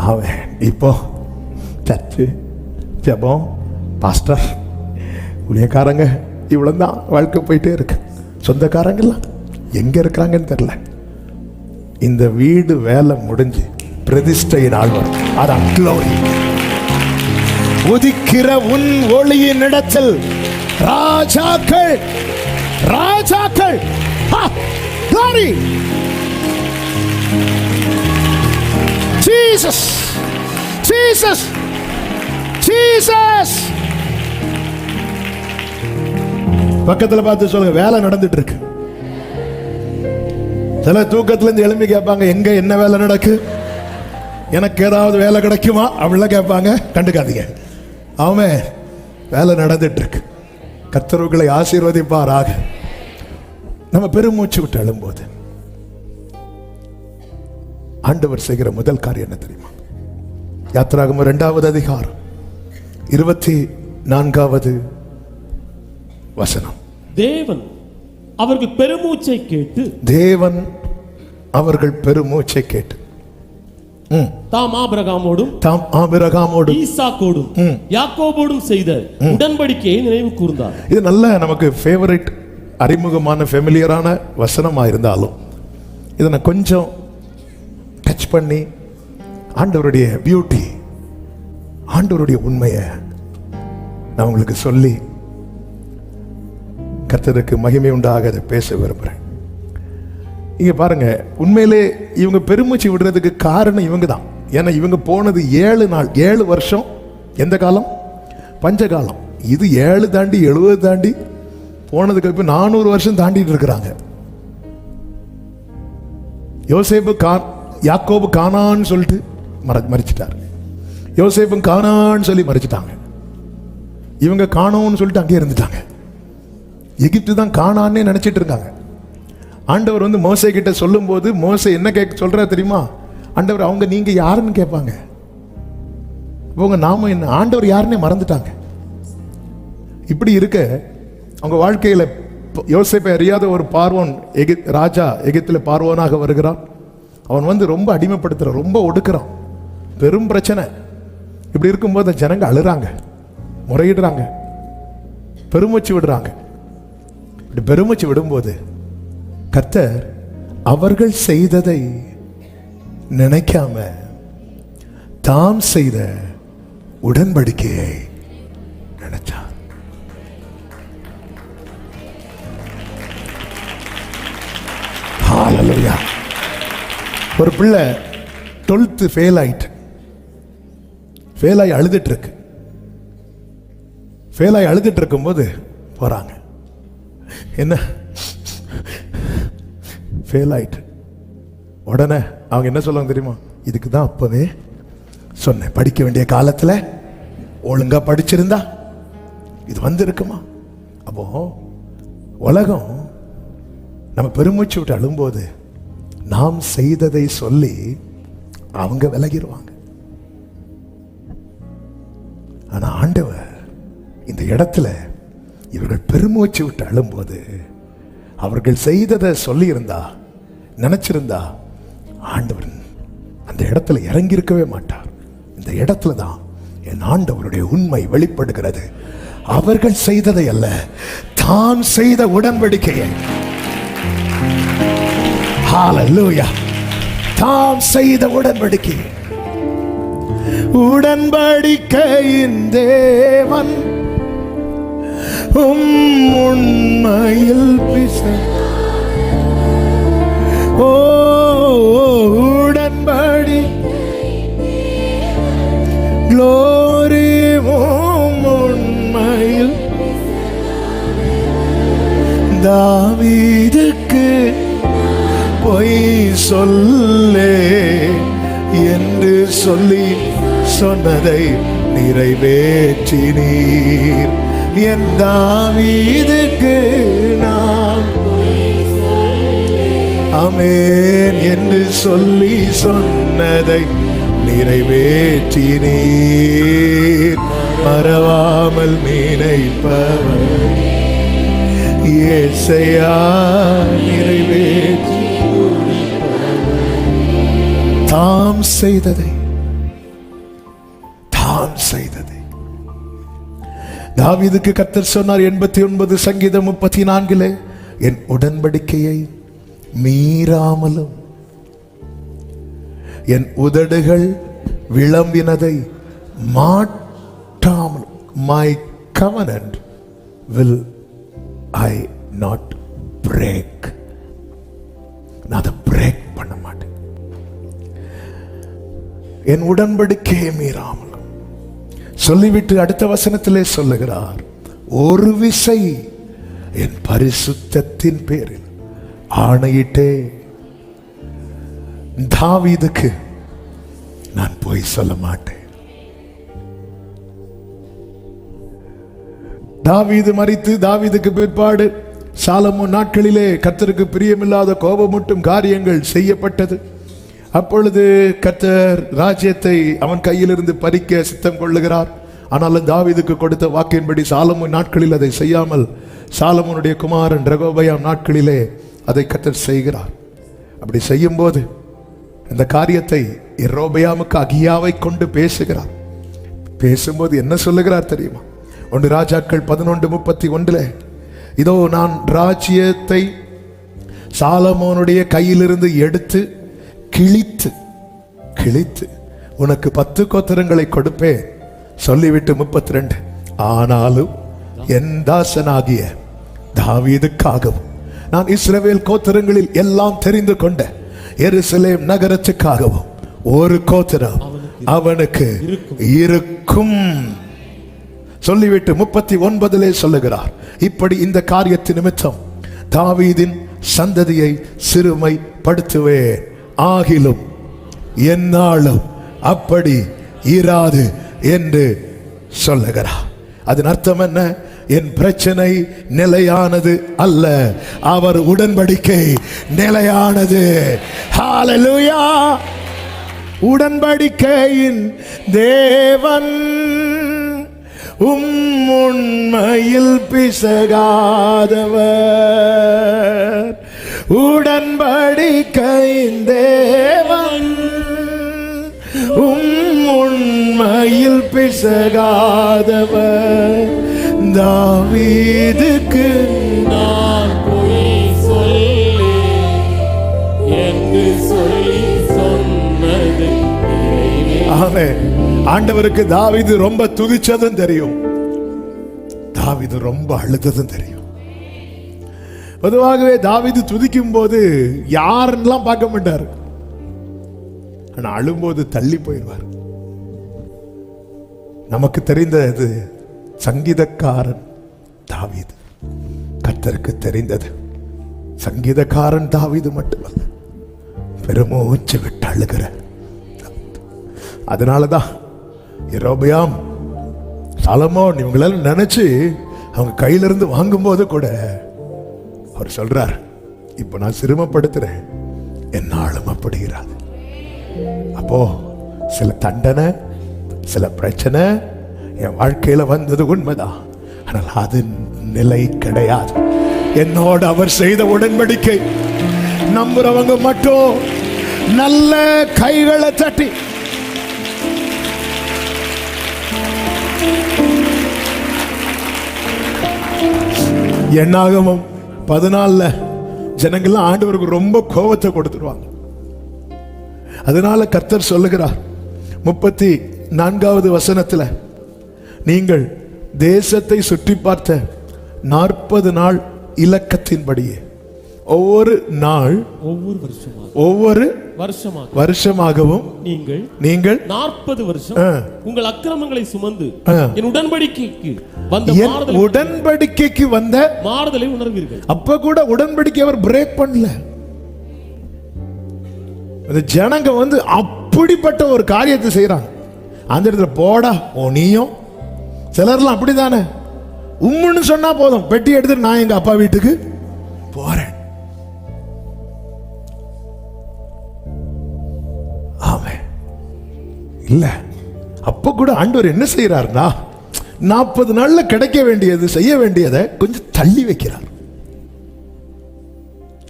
ஆமென். இப்போ சர்ச்சு, ஜெபம், பாஸ்டர், ஊழியக்காரங்க, இவ்வளவுதான் வாழ்க்கை போயிட்டே இருக்கு. சொந்தக்காரங்கெல்லாம் எங்க இருக்கிறாங்கன்னு தெரியல. இந்த வீடு வேலை முடிஞ்சு பிரதிஷ்டையின் ஆள் வரும். அதான் க்ளோரி. உதிக்கிற உன் ஒளியின் இடத்தில் ராஜாக்கள் ராஜாக்கள். க்ளோரி. Jesus Jesus Jesus. பக்கத்துல பார்த்து சொல்லுங்க, வேலை நடந்துட்டு இருக்கு. சில தூக்கத்துல இருந்து எழும்பி கேட்பாங்க, எங்க என்ன வேலை நடக்கு? எனக்கு ஏதாவது வேலை கிடைக்குமா அப்படிலாம் கேட்பாங்க. கண்டுக்காதீங்க. ஆமே, வேலை நடந்துட்டு இருக்கு. கர்த்தர்களை ஆசீர்வதிப்பாராக. நம்ம பெருமூச்சு விட்டு எழும்போது ஆண்டவர் செய்கிற முதல் காரியம் என்ன தெரியுமா? யாத்திராகமம் 2வது அதிகாரம் 24வது வசனம். தேவன் அவர்கள் பெருமூச்சை கேட்டு, தேவன் அவர்கள் பெருமூச்சை கேட்டு தாம் ஆபிரகாமோடும் ஈசாக்கோடும் யாக்கோபோடும் செய்த உடன்படிக்கையை நினைவு கூர்ந்தார். இது நல்ல நமக்கு ஃபேவரட், அறிமுகமான, ஃபெமிலியரான வசனமா இருந்தாலும் இதை நான் கொஞ்சம் டச் பண்ணி ஆண்டவருடைய பியூட்டி, ஆண்டவருடைய உண்மையை நான் உங்களுக்கு சொல்லி கர்த்தருக்கு மகிமை உண்டாக அதை பேச விரும்புகிறேன். இங்க பாருங்க, உண்மையிலே இவங்க பெருமூச்சு விடுறதுக்கு காரணம் இவங்க தான். ஏன்னா இவங்க போனது 7 நாள், 7 வருஷம். எந்த காலம்? பஞ்சகாலம். இது 7 தாண்டி 70 தாண்டி போனதுக்கு இப்போ 400 வருஷம் தாண்டிட்டு இருக்கிறாங்க. யோசேப்பு யாக்கோபு கானான்னு சொல்லிட்டு மறிச்சிட்டார். யோசேப்பும் கானான்னு சொல்லி மறிச்சிட்டாங்க. இவங்க காணோன்னு சொல்லிட்டு அங்கே இருந்துட்டாங்க. எகிப்து தான் கானான்னே நினைச்சிட்டு இருக்காங்க. ஆண்டவர் மோசே கிட்ட சொல்லும் போது மோசே என்ன சொல்ற தெரியுமா? ஆண்டவர், அவங்க நீங்க யாருன்னு கேட்பாங்க. இவங்க நாம என்ன ஆண்டவர் யாருன்னே மறந்துட்டாங்க. இப்படி இருக்க அவங்க வாழ்க்கையில யோசேப்பை அறியாத ஒரு பார்வோன் ராஜா எகிப்தில் பார்வோனாக வருகிறான். அவன் வந்து ரொம்ப அடிமைப்படுத்துறான், ரொம்ப ஒடுக்குறான், பெரும் பிரச்சனை. இப்படி இருக்கும்போது ஜனங்க அழுறாங்க, முறையிடுறாங்க, பெருமூச்சு விடுறாங்க. இப்படி பெருமூச்சு விடும்போது கர்த்தர் அவர்கள் செய்ததை நினைக்காம தாம் செய்த உடன்படிக்கையை நினைச்சார். ஹல்லேலூயா. ஒரு பிள்ளை 12th ஃபெயில் ஆயிட்டு, ஃபெயிலாகி அழுதுட்டு இருக்கு. ஃபெயிலாகி அழுதுட்டு இருக்கும்போது போறாங்க, என்ன ஃபெயில் ஆயிட்டு. உடனே அவங்க என்ன சொல்லுவாங்க தெரியுமா? இதுக்கு தான் அப்பவே சொன்னேன், படிக்க வேண்டிய காலத்துல ஒழுங்கா படிச்சிருந்தா இது வந்து இருக்குமா. அப்போ உலகம் நம்ம பெருமூச்சு விட்டு அழும்போது நாம் செய்ததை சொல்லி அவங்க விலகிடுவாங்க. ஆனா ஆண்டவர் இந்த இடத்துல இவர்கள் பெருமூச்சு விட்டு அழும்போது அவர்கள் செய்ததை சொல்லி இருந்தா, நினைச்சிருந்தா, ஆண்டவர் அந்த இடத்துல இறங்கி இருக்கவே மாட்டார். இந்த இடத்துல தான் என் ஆண்டவருடைய உண்மை வெளிப்படுகிறது. அவர்கள் செய்ததை அல்ல, தான் செய்த உடன்படிக்கையை. ஹல்லேலூயா. தாம் செய்த உடன்படிக்கை. உடன்படிக்கையின் தேவன் உண்மையில் உடன்படி glory உண்மையில் தாவீதுக்கு பொய் சொல்லே என்று சொல்லி சொன்னதை நிறைவேற்றினீர். என் தாவீதுக்கு நான் ஆமென் என்று சொல்லி சொன்னதை நிறைவேற்றினீர். மறவாமல் நினைப்பவர் இயேசையா நிறைவேற்றி தாம் செய்ததை தாவீதுக்கு கர்த்தர் சொன்னார் 89 சங்கீதம் 34 என் உடன்படிக்கையை மீறாமலும் என் உதடுகள் விளம்பினதை மாட்டாமலும் my covenant will I not break. நான் அதை பிரேக் பண்ண மாட்டேன். என் உடன்படிக்கையை மீறாமலும் சொல்லிவிட்டு அடுத்த வசனத்திலே சொல்லுகிறார், ஒரு விசை என் பரிசுத்தத்தின் பேரில் ஆணையிட்டே தாவீதுக்கு நான் போய் சொல்ல மாட்டேன். தாவீது மரித்து தாவீதுக்கு பிற்பாடு சாலமோன் நாட்களிலே கர்த்தருக்கு பிரியமில்லாத கோபமூட்டும் காரியங்கள் செய்யப்பட்டது. அப்பொழுது கர்த்தர் ராஜ்யத்தை அவன் கையிலிருந்து பறிக்க சித்தம் கொள்ளுகிறார். ஆனாலும் தாவீதுக்கு கொடுத்த வாக்கின்படி சாலமோன் நாட்களில் அதை செய்யாமல் சாலமோனுடைய குமாரன் ரெகொபெயாம் நாட்களிலே அதை கர்த்தர் செய்கிறார். அப்படி செய்யும் போது இந்த காரியத்தை யெரொபெயாமுக்கு அகியாவை கொண்டு பேசுகிறார். பேசும்போது என்ன சொல்லுகிறார் தெரியுமா? 1 ராஜாக்கள் 11:31 இதோ நான் ராஜ்யத்தை சாலமோனுடைய கையிலிருந்து எடுத்து கிழித்து உனக்கு 10 கோத்திரங்களை கொடுப்பேன் சொல்லிவிட்டு 32 ஆனாலும் என் தாசனாகிய தாவீதுக்காகவும் நான் இஸ்ரவேல் கோத்திரங்களில் எல்லாம் தெரிந்து கொண்ட எருசலேம் நகரத்துக்காகவும் ஒரு கோத்திரம் அவனுக்கு இருக்கும் சொல்லிவிட்டு 39 சொல்லுகிறார், இப்படி இந்த காரியத்தின் நிமித்தம் தாவீதின் சந்ததியை சிறுமைப்படுத்துவேன், ஆகிலும் என்னாலும் அப்படி இராது என்று சொல்லுகிறார். அதன் அர்த்தம் என்ன? என் பிரச்சனை நிலையானது அல்ல, அவர் உடன்படிக்கை நிலையானது. ஹல்லேலூயா. உடன்படிக்கையின் தேவன் உண்மையில் பிசகாதவர். உடன்படிக்கையின் தேவன் உண்மையில் பிசகாதவர். தாவீதுக்கு நான் பொய் சொல்லி என்று சொல்லி சொன்னது. ஆமென். ஆண்டவருக்கு தாவீது ரொம்ப துதிச்சதும் தெரியும், தாவீது ரொம்ப அழுததும் தெரியும். பொதுவாகவே தாவீது துதிக்கும் போது யாரெல்லாம் பார்க்க மாட்டார், ஆனா அழும்போது தள்ளி போயிடுவார். நமக்கு தெரிந்தது சங்கீதக்காரன் தாவீது, கர்த்தருக்கு தெரிந்தது சங்கீதக்காரன் தாவீது மட்டுமல்ல, பெருமூச்சு விட்டு அழுகிற. அதனாலதான் யெரொபெயாம் சாலமோன் இவங்களெல்லாம் நினைச்சு அவங்க கையிலிருந்து வாங்கும்போது கூட அவர் சொல்றார், இப்ப நான் சிரமப்படுத்துறேன், என்னாலும் அப்படி இராது. அப்போ சில தண்டனை, சில பிரச்சனை என் வாழ்க்கையில வந்தது உண்மைதான், ஆனால் அது நிலை கிடையாது. என்னோடு அவர் செய்த உடன்படிக்கை நம்புறவங்க மட்டும் நல்ல கைகளை தட்டி என்னாகமம் 14 ஜனங்கள்லாம் ஆண்டவருக்கு ரொம்ப கோபத்தை கொடுத்துருவாங்க. அதனால கர்த்தர் சொல்லுகிறார் 34வது வசனத்துல, நீங்கள் தேசத்தை சுற்றி பார்த்த 40 நாள் இலக்கத்தின்படியே ஒவ்வொரு நாள் ஒவ்வொரு வருஷமாகவும் நீங்கள் 40 வருஷம் உங்கள் அக்கிரமங்களை சுமந்து என் உடன்படிக்கைக்கு வந்த மாறுதலை உணர்வீர்கள். அப்ப கூட உடன்படிக்கை அவர் பிரேக் பண்ணல. ஜனங்க அப்படிப்பட்ட ஒரு காரியத்தை செய்யறாங்க. அந்த இடத்துல போடா நீயும், சிலர்லாம் அப்படித்தானே, உம்முன்னு சொன்னா போதும், பெட்டி எடுத்து நான் எங்க அப்பா வீட்டுக்கு போறேன். ஆமென். இல்ல, அப்ப கூட ஆண்டவர் என்ன செய்யறாருன்னா 40 நாள்ல கிடைக்க வேண்டியது, செய்ய வேண்டியதை கொஞ்சம் தள்ளி வைக்கிறார்.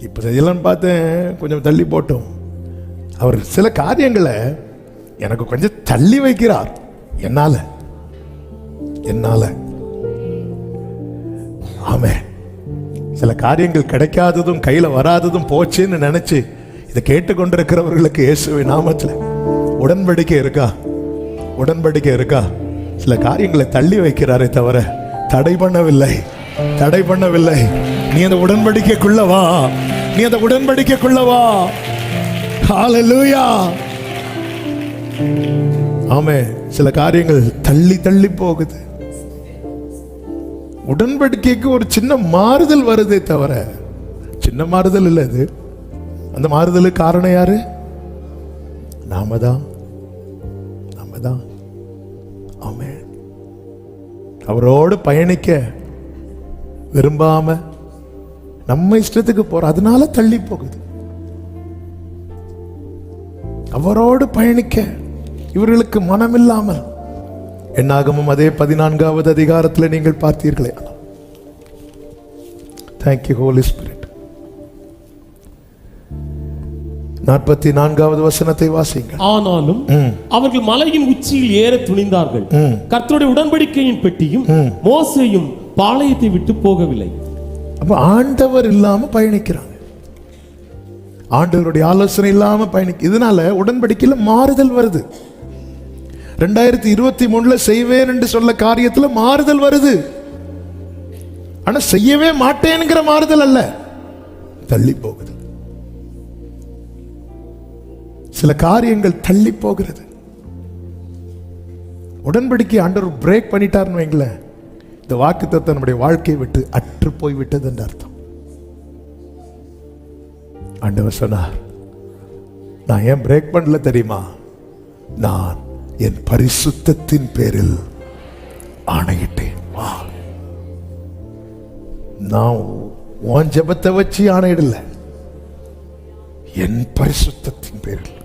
இப்ப செய்யலான்னு பார்த்தேன், கொஞ்சம் தள்ளி போட்டோம். அவர் சில காரியங்களை எனக்கு கொஞ்சம் தள்ளி வைக்கிறார். என்னால ஆமென். சில காரியங்கள் கிடைக்காததும் கையில வராததும் போச்சுன்னு நினைச்சு இதை கேட்டுக்கொண்டிருக்கிறவர்களுக்கு இயேசுவின் நாமத்துல உடன்படிக்கை இருக்கா? சில காரியங்களை தள்ளி வைக்கிறாரே தவிர தடை பண்ணவில்லை. நீ அந்த உடன்படிக்கைக்குள்ள வா. ஹல்லேலூயா. ஆமென். சில காரியங்கள் தள்ளி போகுது. உடன்படிக்கைக்கு ஒரு சின்ன மாறுதல் வருதே தவிர, சின்ன மாறுதல் இல்லை அது. அந்த மாறுதலுக்கு காரணம் யாரு? நாம தான். ஆமென். அவரோடு பயணிக்க விரும்பாம நம்ம இஷ்டத்துக்கு போற, அதனால தள்ளி போகுது. அவரோடு பயணிக்க இவர்களுக்கு மனமில்லாமல். என்னாகமும் அதே 14வது அதிகாரத்தில் நீங்கள் பார்த்தீர்களே. Thank you holy spirit. 44வது வசனத்தை வாசிங்கள். ஆனாலும் அவர்கள் மலையின் உச்சியில் ஏற துணிந்தார்கள். கர்த்தருடைய உடன்படிக்கையின் பெட்டியும் மோசேயும் பாளையத்தை விட்டு போகவில்லை. அப்ப ஆண்டவர் இல்லாம பயணிக்கிறாங்க, ஆண்டவருடைய ஆலோசனை இல்லாம பயணிக்க. இதனால உடன்படிக்கையில மாறுதல் வருது. 2023 செய்வேன் என்று சொல்ல காரியத்துல மாறுதல் வருது. ஆனா செய்யவே மாட்டேன்ங்கிற மாறுதல் அல்ல, தள்ளி போகுது. சில காரியங்கள் தள்ளி போகிறது. உடன்படிக்கை ஆண்டவர் பிரேக் பண்ணிட்டாருன்னு வைங்களேன், இந்த வாக்குத்தத்தம் நம்முடைய வாழ்க்கையை விட்டு அற்று போய் விட்டது என்று அர்த்தம். ஆண்டவர் சொன்னார், நான் ஏன் பிரேக் பண்ணல தெரியுமா? நான் என் பரிசுத்தத்தின் பேரில் ஆணையிட்டேன். வா, நான் உன் ஜெபத்தை வச்சு ஆணையிடல, என் பரிசுத்தத்தின் பேரில்.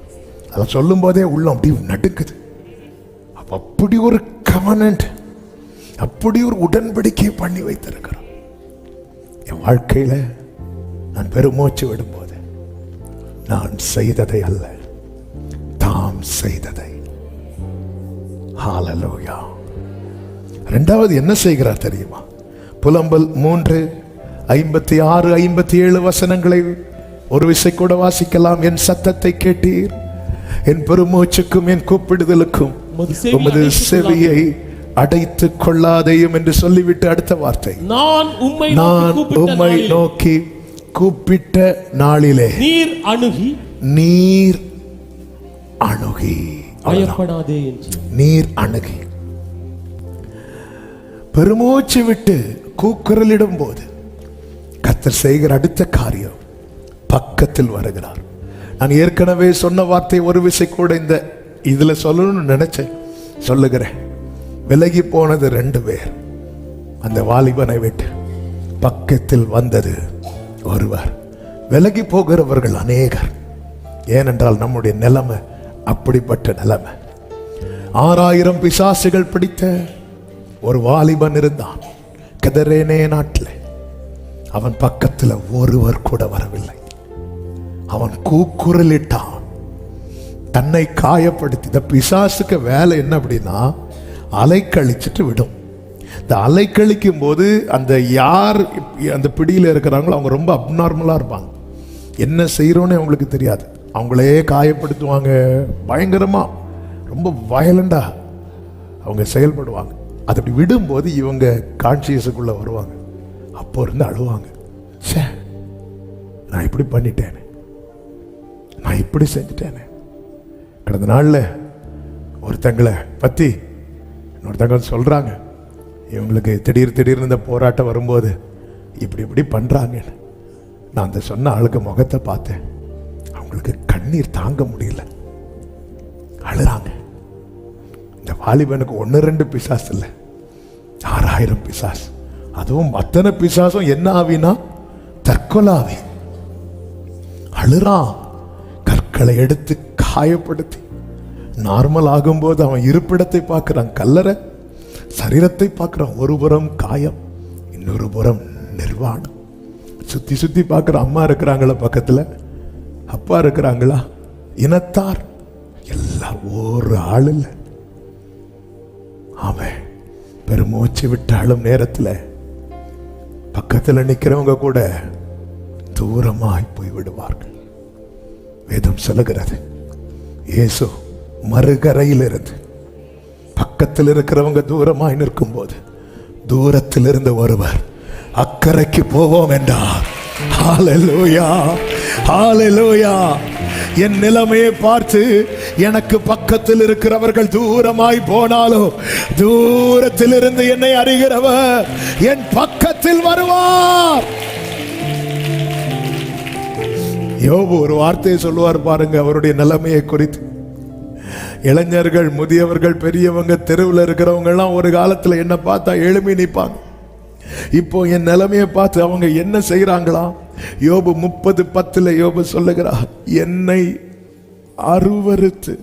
அதை சொல்லும் போதே உள்ளம் அப்படி நடுக்குது. அப்படி ஒரு கவனன்ட், அப்படி ஒரு உடன்படிக்கை பண்ணி வைத்திருக்கிறோம். என் வாழ்க்கையில நான் பெருமூச்சு விடும்போது நான் செய்ததை அல்ல, தாம் செய்ததை. ஹல்லேலூயா. இரண்டாவது என்ன செய்கிறார் தெரியுமா? புலம்பல் 3:56, 57 வசனங்களை ஒரு விசை கூட வாசிக்கலாம். என் சத்தத்தை கேட்டீர், என் பெருமூச்சுக்கும் என் கூப்பிடுதலுக்கும் உமது செவியை அடைத்துக் கொள்ளாதையும் என்று சொல்லிவிட்டு அடுத்த வார்த்தை, நான் உம்மை நோக்கி கூப்பிட்ட நாளிலே நீர் அணுகி பயப்படாதே என்று. நீர் அணுகி. பெருமூச்சு விட்டு கூக்குரலிடும் போது கர்த்தர் செய்கிற அடுத்த காரியம், பக்கத்தில் வருகிறார். நான் ஏற்கனவே சொன்ன வார்த்தை ஒரு விசை கூட இந்த இதுல சொல்லணும்னு நினைச்சேன், சொல்லுகிறேன். விலகி போனது 2 பேர், அந்த வாலிபனை விட்டு பக்கத்தில் வந்தது ஒருவர். விலகி போகிறவர்கள் அநேகர். ஏனென்றால் நம்முடைய நிலைமை அப்படிப்பட்ட நிலைமை. 6000 பிசாசுகள் பிடித்த ஒரு வாலிபன் இருந்தான் கெதரேனே நாட்டில். அவன் பக்கத்தில் ஒருவர் கூட வரவில்லை. அவன் கூக்குரலிட்டான், தன்னை காயப்படுத்தி. இந்த பிசாசுக்கு வேலை என்ன அப்படின்னா, அலைக்கழிச்சிட்டு விடும். இந்த அலைக்கழிக்கும் போது அந்த யார் அந்த பிடியில் இருக்கிறாங்களோ அவங்க ரொம்ப அப்நார்மலாக இருப்பாங்க. என்ன செய்கிறோன்னு அவங்களுக்கு தெரியாது. அவங்களே காயப்படுத்துவாங்க, பயங்கரமாக ரொம்ப வயலண்டாக அவங்க செயல்படுவாங்க. அது அப்படி விடும்போது இவங்க கான்சியஸுக்குள்ளே வருவாங்க. அப்போ இருந்து அழுவாங்க, சே நான் இப்படி பண்ணிட்டேனே, நான் இப்படி செஞ்சுட்டேனே. கடந்த நாளில் ஒருத்தங்களை பற்றி இன்னொருத்தங்க சொல்கிறாங்க, இவங்களுக்கு திடீர்னு இந்த போராட்டம் வரும்போது இப்படி பண்ணுறாங்கன்னு. நான் அந்த சொன்ன ஆளுக்கு முகத்தை பார்த்தேன், அவங்களுக்கு கண்ணீர் தாங்க முடியல, அழுறாங்க. இந்த வாலிபனுக்கு 1-2 பிசாசு இல்லை, 6000 பிசாசு. அதுவும் அத்தனை பிசாசும் என்ன ஆவினா தற்கொலாவி. அழுறான், கற்களை எடுத்து காயப்படுத்தி. நார்மல் ஆகும்போது அவன் இருப்பிடத்தை பார்க்கிறான், கல்லறை சரீரத்தை பார்க்கிறான். ஒரு புறம் காயம், இன்னொரு புறம் நிர்வாணம். சுத்தி பார்க்குற அம்மா இருக்கிறாங்களா பக்கத்தில், அப்பா இருக்கிறாங்களா, இனத்தார் எல்லாம் ஒரு ஆள் இல்லை. அவன் பெருமூச்சு விட்டாலும் நேரத்தில் பக்கத்தில் நிற்கிறவங்க கூட தூரமாய் போய் விடுவார்கள். வேதம் சொல்லுகிறது, இயேசு மறுகரையில் இருந்து பக்கத்தில் இருக்கிறவங்க தூரமாய் நிற்கும் போது தூரத்தில் இருந்த ஒருவர் அக்கறைக்கு போவோம் என்றார். ஹல்லேலூயா, ஹல்லேலூயா. என் நிலைமையை பார்த்து எனக்கு பக்கத்தில் இருக்கிறவர்கள் தூரமாய் போனாலும் தூரத்தில் இருந்து என்னை அறிகிறவர் என் பக்கத்தில் வருவார். யோபு ஒரு வார்த்தையை சொல்லுவார் பாருங்க, அவருடைய நிலைமையை குறித்து. இளைஞர்கள், முதியவர்கள், பெரியவங்க, தெருவில் இருக்கிறவங்க எல்லாம் ஒரு காலத்தில் என்ன பார்த்தா எழுப்பி நிற்பாங்க. இப்போ என் நிலைமையை பார்த்து அவங்க என்ன செய்யறாங்களா? யோபு 30:10 யோபு சொல்லுகிறார், என்னை அருவருத்து,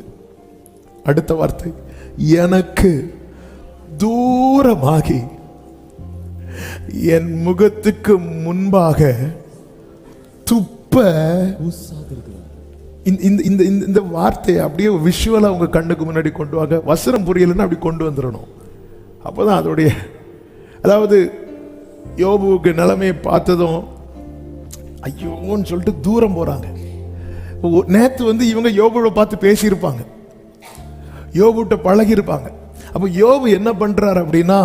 அடுத்த வார்த்தை, எனக்கு தூரமாகி என் முகத்துக்கு முன்பாக துப்ப. இந்த வார்த்தையை அப்படியே விஷுவலா உங்க கண்ணுக்கு முன்னாடி கொண்டு வாங்க. வசனம் புரியலன்னா அப்படி கொண்டு வந்துடணும். அப்போதான் அதோடைய, அதாவது யோபுவுக்கு நிலைமையை பார்த்ததும் ஐயோன்னு சொல்லிட்டு தூரம் போறாங்க. நேத்து இவங்க யோபுவை பார்த்து பேசியிருப்பாங்க, யோபுட்ட பழகி இருப்பாங்க. அப்போ யோபு என்ன பண்றாரு அப்படின்னா,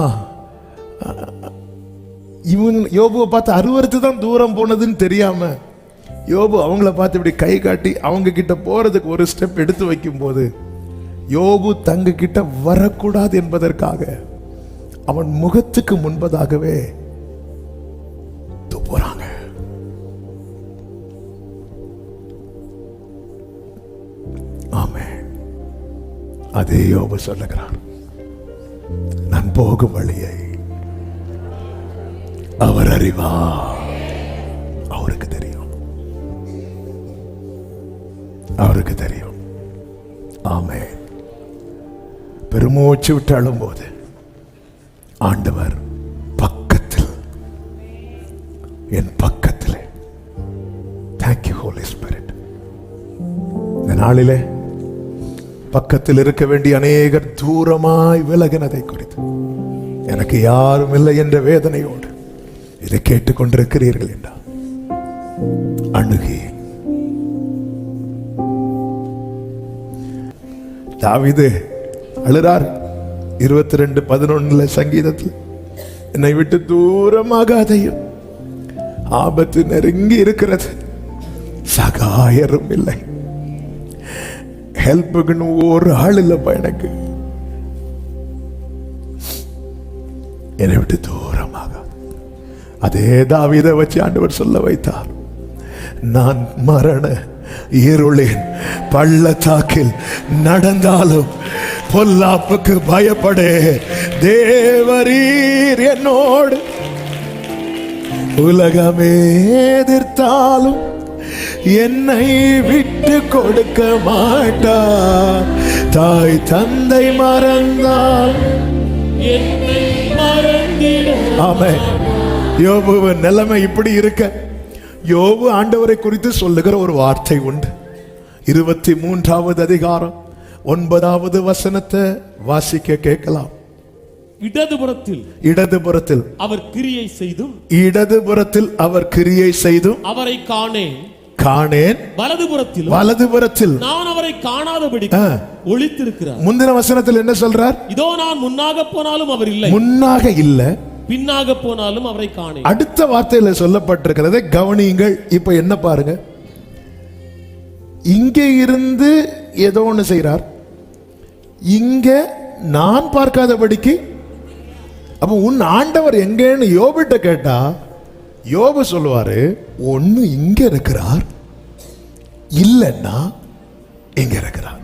இவங்க யோபுவை பார்த்து அருவருத்து தான் தூரம் போனதுன்னு தெரியாம யோபு அவங்கள பார்த்து இப்படி கை காட்டி அவங்க கிட்ட போறதுக்கு ஒரு ஸ்டெப் எடுத்து வைக்கும் போது யோபு தங்க கிட்ட வரக்கூடாது என்பதற்காக அவன் முகத்துக்கு முன்பதாகவே போறாங்க. ஆமென். அதே யோபு சொல்லுகிறான், நான் போகும் வழியை அவர் அறிவார். அவருக்கு தெரியும், அவருக்கு தெரியும். ஆமென். பெருமூச்சு விட்டு அழும்போது ஆண்டவர் பக்கத்தில், என் பக்கத்தில். Thank you holy spirit. இந்த நாளிலே பக்கத்தில் இருக்க வேண்டிய அநேகர் தூரமாய் விலகினதை குறித்து எனக்கு யாரும் இல்லை என்ற வேதனையோடு இதை கேட்டுக்கொண்டிருக்கிறீர்கள் என்றால் அணுகி. தாவீது அழுறார் 22:11 சங்கீதத்தில், என்னை விட்டு தூரமாகாதையும், ஆபத்து நெருங்கி இருக்கிறது, சகாயரும் இல்லை, ஹெல்ப்புக்குன்னு ஒரு ஆள் இல்லப்பா எனக்கு, என்னை விட்டு தூரமாக. அதே தாவீதை வச்சு ஆண்டவர் சொல்ல வைத்தார், நான் மரண இருளின் பள்ளத்தாக்கில் நடந்தாலும் பொல்லாப்புக்கு பயப்படே, தேவரீர் என்னோடு, உலகமே எதிர்த்தாலும் என்னை விட்டு கொடுக்க மாட்டார், தாய் தந்தை மறந்தால் என்னை மறந்திட. ஆமென். யோபுவின் நிலைமை இப்படி இருக்க, யோபு ஆண்டவரை குறித்து சொல்லுகிற ஒரு வார்த்தை உண்டு. 23வது அதிகாரம் 9வது வசனத்தை வாசிக்க கேட்கலாம். இடதுபுறத்தில் அவர் கிரியை செய்தும், இடதுபுறத்தில் அவர் கிரியை செய்தும் அவரை காணேன், வலதுபுறத்தில் நான் அவரை காணாதபடி ஒளித்திருக்கிறார். முந்தின வசனத்தில் என்ன சொல்றார்? இதோ நான் முன்னாக போனாலும் அவர் இல்லை, முன்னாக இல்ல, பின்னாக போனாலும் அவரை காணேன். அடுத்த வார்த்தையில சொல்லப்பட்டிருக்கிறதை கவனியுங்கள். இப்ப என்ன பாருங்க, இங்க இருந்து ஏதோ ஒண்ணு செய்றார், இங்க நான் பார்க்காதபடிக்கு. அப்ப உன் ஆண்டவர் எங்கன்னு யோபிட்ட கேட்டா யோபு சொல்லுவாரு, ஒண்ணு இங்க இருக்கிறார், இல்லன்னா எங்க இருக்கிறார்.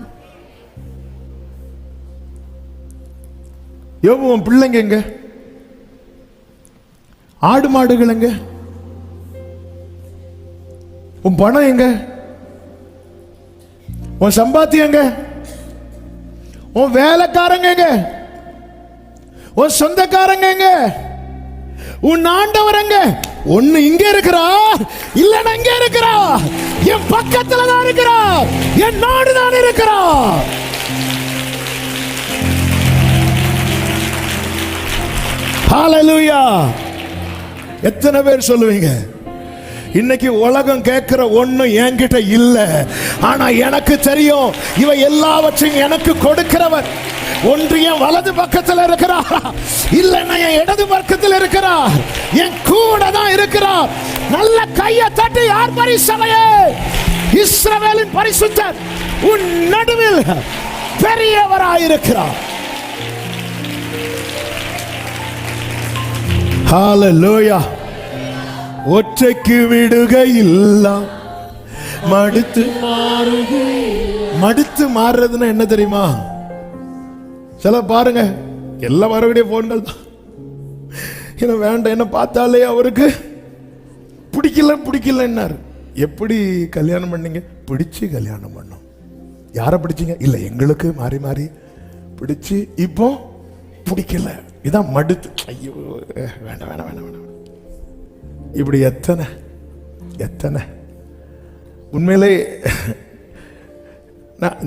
யோபு, உன் பிள்ளைங்க எங்க? ஆடு மாடுகள் எங்க? உன் பணம் எங்க? உன் சம்பாத்தியம் எங்க? உன் வேலைக்காரங்க எங்க? உன் சொந்தக்காரங்க எங்க? உன் ஆண்டவர் எங்க? ஒண்ணு இங்க இருக்கிறார், இல்லன்னா இங்க இருக்கிறார், என் பக்கத்துல தான் இருக்கிறார், என் நாடு தான் இருக்கிறார். ஹalleluya. எத்தனை பேர் சொல்லுவீங்க, இன்னைக்கு உலகம் கேட்கிற ஒண்ணு என்கிட்ட இல்ல, ஆனா எனக்கு தெரியும் இவை எல்லாவற்றையும் எனக்கு கொடுக்கிறவர் ஒன்று என் வலது பக்கத்தில் இருக்கிறார், இல்லைன்னா என் இடது பக்கத்தில் இருக்கிறார், என் கூட தான் இருக்கிறார். நல்ல கையை தட்டி யார் பரிசனையே, இஸ்ரவேலின் பரிசுத்தர் உன் நடுவில் பெரியவராயிருக்கிறார். ஹalleluya. ஒற்றைக்கு விடுகை இல்ல, மடுத்து மாறுறதுன்னா என்ன தெரியுமா? சில பாருங்க, எல்லாம் வரக்கூடிய போன்கள் தான். என்ன வேண்டாம், என்ன பார்த்தாலே அவருக்கு பிடிக்கலன்னாரு. எப்படி கல்யாணம் பண்ணீங்க? பிடிச்சு கல்யாணம் பண்ணோம். யாரை பிடிச்சிங்க? இல்ல, எங்களுக்கு மாறி மாறி பிடிச்சு இப்போ பிடிக்கல, இதான் மடுத்து. ஐயோ, வேண்டாம் வேண்டாம் வேண்டாம் வேண்டாம். இப்படி எத்தனை உண்மையிலே. நான்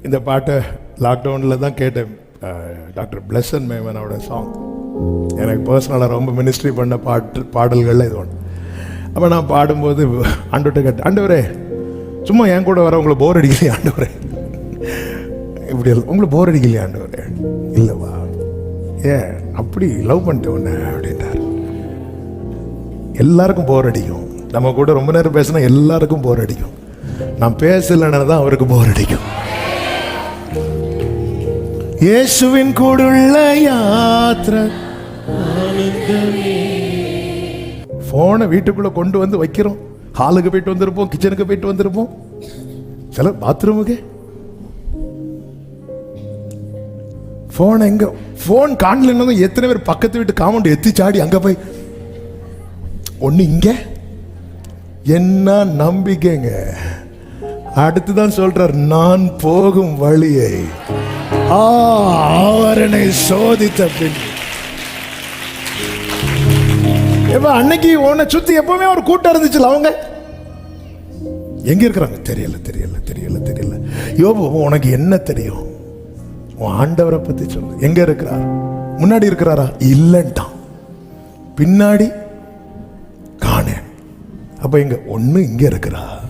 இந்த பாட்டை லாக்டவுனில் தான் கேட்டேன். டாக்டர் பிளஸன் மேமனோட சாங் எனக்கு பர்சனலாக ரொம்ப மினிஸ்ட்ரி பண்ண பாடல்களில் இது ஒன்று. அப்போ நான் பாடும்போது ஆண்டவர்கிட்ட கேட்டேன், ஆண்டவரே சும்மா என் கூட வர உங்களுக்கு போர் அடிக்கலையா ஆண்டவரே? இப்படி உங்களுக்கு போர் அடிக்கலையா ஆண்டவரே? இல்லைவா, ஏன் அப்படி லவ் பண்ணிட்டு ஒன்று அப்படின்ட்டார். எல்லாருக்கும் போர் அடிக்கும், நம்ம கூட ரொம்ப நேரம் பேசினா எல்லாருக்கும் போர் அடிக்கும். நான் பேசலைன்னா தான் அவருக்கு போர் அடிக்கும். இயேசுவின் கூடுள்ள யாத்திரை. போனை வீட்டுக்குள்ள கொண்டு வந்து வைக்கிறோம், ஹாலுக்கு போயிட்டு வந்திருப்போம், கிச்சனுக்கு போயிட்டு வந்திருப்போம், சில பாத்ரூமுக்கு. போன் எங்க? போன் காணல. எத்தனை பேர் பக்கத்து வீட்டு காம்பவுண்ட் எத்தி சாடி அங்க போய் ஒண்ணு இங்க. என்ன நம்பிக்கைங்க, அடுத்துதான் சொல்றார், நான் போகும் வழியை அவர் என்னை சோதித்த பின். அன்னைக்கு உன்னை சுத்தி எப்பவுமே ஒரு கூட்டம் இருந்துச்சு. அவங்க எங்க இருக்கிறாங்க? தெரியல தெரியல தெரியல தெரியல. யோபு, உனக்கு என்ன தெரியும்? உன் ஆண்டவரை பத்தி சொல்லு. எங்க இருக்கிறார்? முன்னாடி இருக்கிறாரா? இல்லன்ட்டான். பின்னாடி காணேன். அப்ப இங்க ஒண்ணு இங்க இருக்கிறார்,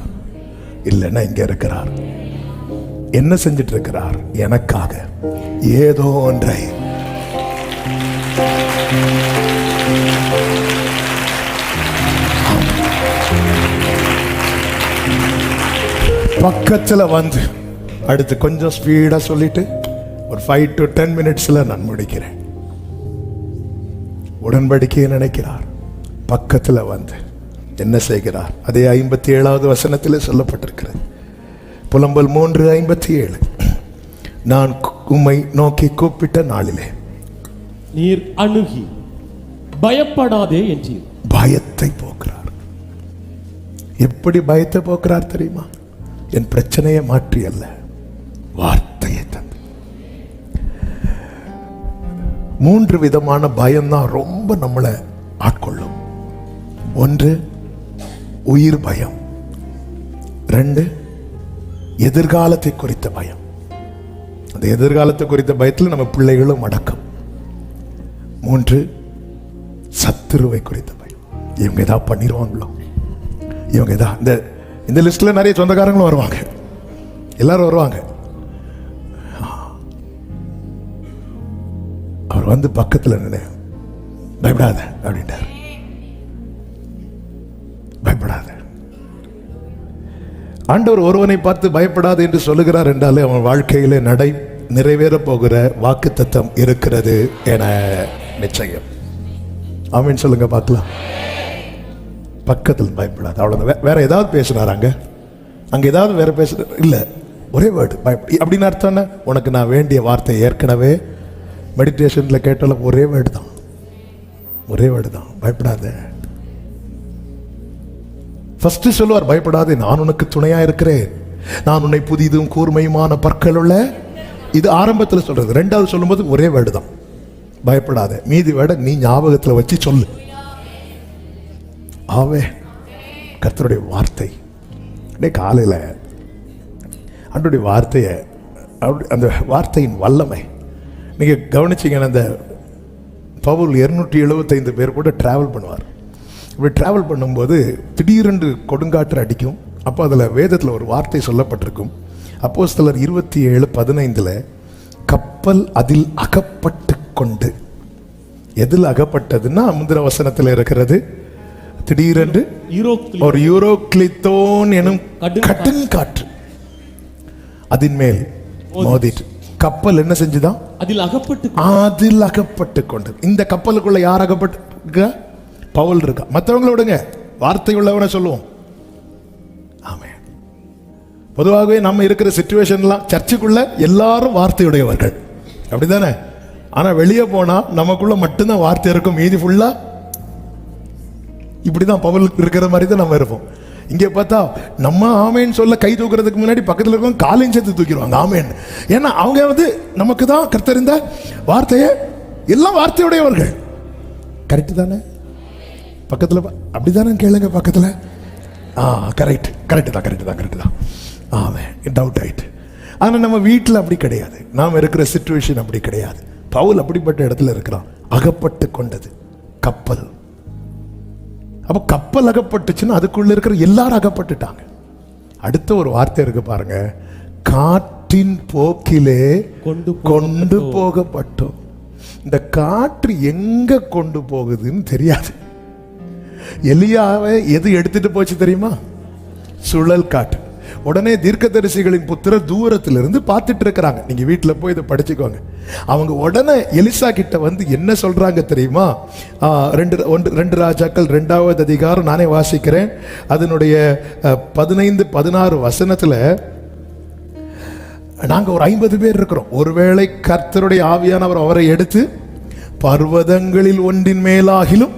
இல்லைன்னா இங்க இருக்கிறார். என்ன செஞ்சிட்டு இருக்கிறார்? எனக்காக ஏதோ ஒன்றை. பக்கத்துல வந்து அடுத்து கொஞ்சம் ஸ்பீடா சொல்லிட்டு ஒரு 5 to 10 மினிட்ஸ்ல நான் முடிக்கிறேன். உடன்படிக்கையை நினைக்கிறார். பக்கத்துல வந்து என்ன செய்கிறார்? அதே 57வது வசனத்தில் சொல்லப்பட்டிருக்கிறது. புலம்பல் 3:57. நான் உம்மை நோக்கி கூப்பிட்ட நாளிலே நீர் அணுகி பயப்படாதே என்றீர். பயத்தை போக்குறார். எப்படி பயத்தை போக்குறார் தெரியுமா? என் பிரச்சனையை மாற்றி அல்ல, வார்த்தையை தந்து. 3 விதமான பயம்தான் ரொம்ப நம்மளை ஆட்கொள்ளும். 1, உயிர் பயம். 2, எதிர்காலத்தை குறித்த பயம். அந்த எதிர்காலத்தை குறித்த பயத்தில் நம்ம பிள்ளைகளும் அடக்கம். 3, சத்துருவை குறித்த பயம். இவங்க ஏதாவது பண்ணிடுவாங்களோ, இவங்க ஏதாவது இந்த லிஸ்ட்ல நிறைய சொந்தக்காரங்களும் வருவாங்க, எல்லாரும் வருவாங்க. அவர் வந்து பக்கத்தில் நின்று பயப்படாத அப்படின்ட்டார். பயப்படாத. ஆண்டவர் ஒருவனை பார்த்து பயப்படாது என்று சொல்லுகிறார் என்றாலே அவன் வாழ்க்கையிலே நிறைவேற போகிற வாக்குத்தத்தம் இருக்கிறது என நிச்சயம். ஆமீன் சொல்லுங்க பார்க்கலாம். பக்கத்தில் பயப்படாது. அவ்வளவுதான். வேற ஏதாவது பேசுறாரு அங்க ஏதாவது வேற பேசுற இல்ல, ஒரே வேர்டு அப்படின்னு அர்த்தம். உனக்கு நான் வேண்டிய வார்த்தை ஏற்கனவே மெடிடேஷன்ல கேட்டாலும் ஒரே வேர்டு தான், ஒரே வேர்டு தான். பயப்படாத. ஃபர்ஸ்ட் சொல்லுவார், பயப்படாதே, நான் உனக்கு துணையா இருக்கிறேன், நான் உன்னை புதிதும் கூர்மையுமான பற்கள் உள்ள. இது ஆரம்பத்தில் சொல்றது. 2வது சொல்லும்போது ஒரே வேர்டு தான், பயப்படாத. மீதி வேர்டை நீ ஞாபகத்தில் வச்சு சொல்லு. ஆவே கர்த்தருடைய வார்த்தை. காலையில் ஆண்டவருடைய வார்த்தையை, அந்த வார்த்தையின் வல்லமை நீங்க கவனிச்சீங்கன்னா, அந்த பவுல் 275 பேர் கூட டிராவல் பண்ணுவார். இப்படி டிராவல் பண்ணும்போது திடீரென்று கொடுங்காற்று அடிக்கும். அப்போ அதில் வேதத்தில் ஒரு வார்த்தை சொல்லப்பட்டிருக்கும். அப்போஸ்தலர் 27:15 கப்பல் அதில் அகப்பட்டு கொண்டு. எதில் அகப்பட்டதுன்னா முந்திர வசனத்தில் இருக்கிறது. திடீரென்று ஒரு யூரோக்ளித்தோன் எனும் கடும் காற்று அதன் மேல் மோதிட்டு கப்பல் என்ன செஞ்சுதான்? அதில் அகப்பட்டு கொண்டு. இந்த கப்பலுக்குள்ள யார் அகப்பட்டு? பவுல் இருக்கா. மற்றவங்கள விடுங்க, வார்த்தை உள்ளவனை சொல்லுவோம். ஆமே. பொதுவாகவே நம்ம இருக்கிற சிச்சுவேஷன்லாம் சர்ச்சுக்குள்ள எல்லாரும் வார்த்தையுடையவர்கள், அப்படிதானே? ஆனா வெளியே போனா நமக்குள்ள மட்டும்தான் வார்த்தை இருக்கும், மீதி ஃபுல்லா இப்படிதான் பவுல் இருக்கிற மாதிரி தான் நம்ம இருப்போம். இங்கே பார்த்தா நம்ம ஆமேன்னு சொல்ல கை தூக்குறதுக்கு முன்னாடி பக்கத்தில் இருக்கவங்க காலையும் சேர்த்து தூக்கிடுவாங்க ஆமேன். ஏன்னா அவங்க வந்து நமக்கு தான் கர்த்தறிந்த வார்த்தையை, எல்லாம் வார்த்தையுடையவர்கள். கரெக்டு தானே? பக்கத்தில் அப்படிதானே கேளுங்க. பக்கத்தில் கரெக்டு தான். ஆமாம், டவுட் ஆயிட்டு. ஆனால் நம்ம வீட்டில் அப்படி கிடையாது, நாம் இருக்கிற சிச்சுவேஷன் அப்படி கிடையாது. பவுல் அப்படிப்பட்ட இடத்துல இருக்கிறான், அகப்பட்டு கொண்டது கப்பல். அப்போ கப்பல் அகப்பட்டுச்சுன்னா அதுக்குள்ள இருக்கிற எல்லாரும் அகப்பட்டுட்டாங்க. அடுத்த ஒரு வார்த்தை இருக்கு பாருங்க, காற்றின் போக்கிலே கொண்டு போகப்பட்டோம். இந்த காற்று எங்க கொண்டு போகுதுன்னு தெரியாது. எலியாவை எது எடுத்துட்டு போச்சு தெரியுமா? சுழல் காற்று. உடனே தீர்க்கதரிசிகளின் புத்திரர் தூரத்திலிருந்து பார்த்துட்டு இருக்கிறாங்க. நீங்க வீட்டுல போய் இதை படிச்சுக்கோங்க. அவங்க உடனே எலிசா கிட்ட வந்து என்ன சொல்றாங்க தெரியுமா? 2 ராஜாக்கள் 2வது அதிகாரம் நானே வாசிக்கிறேன். அதனுடைய 15-16 வசனத்துல, நாங்க ஒரு 50 பேர் இருக்கிறோம். ஒருவேளை கர்த்தருடைய ஆவியானவர் அவரை எடுத்து பர்வதங்களில் ஒன்றின் மேலாகிலும்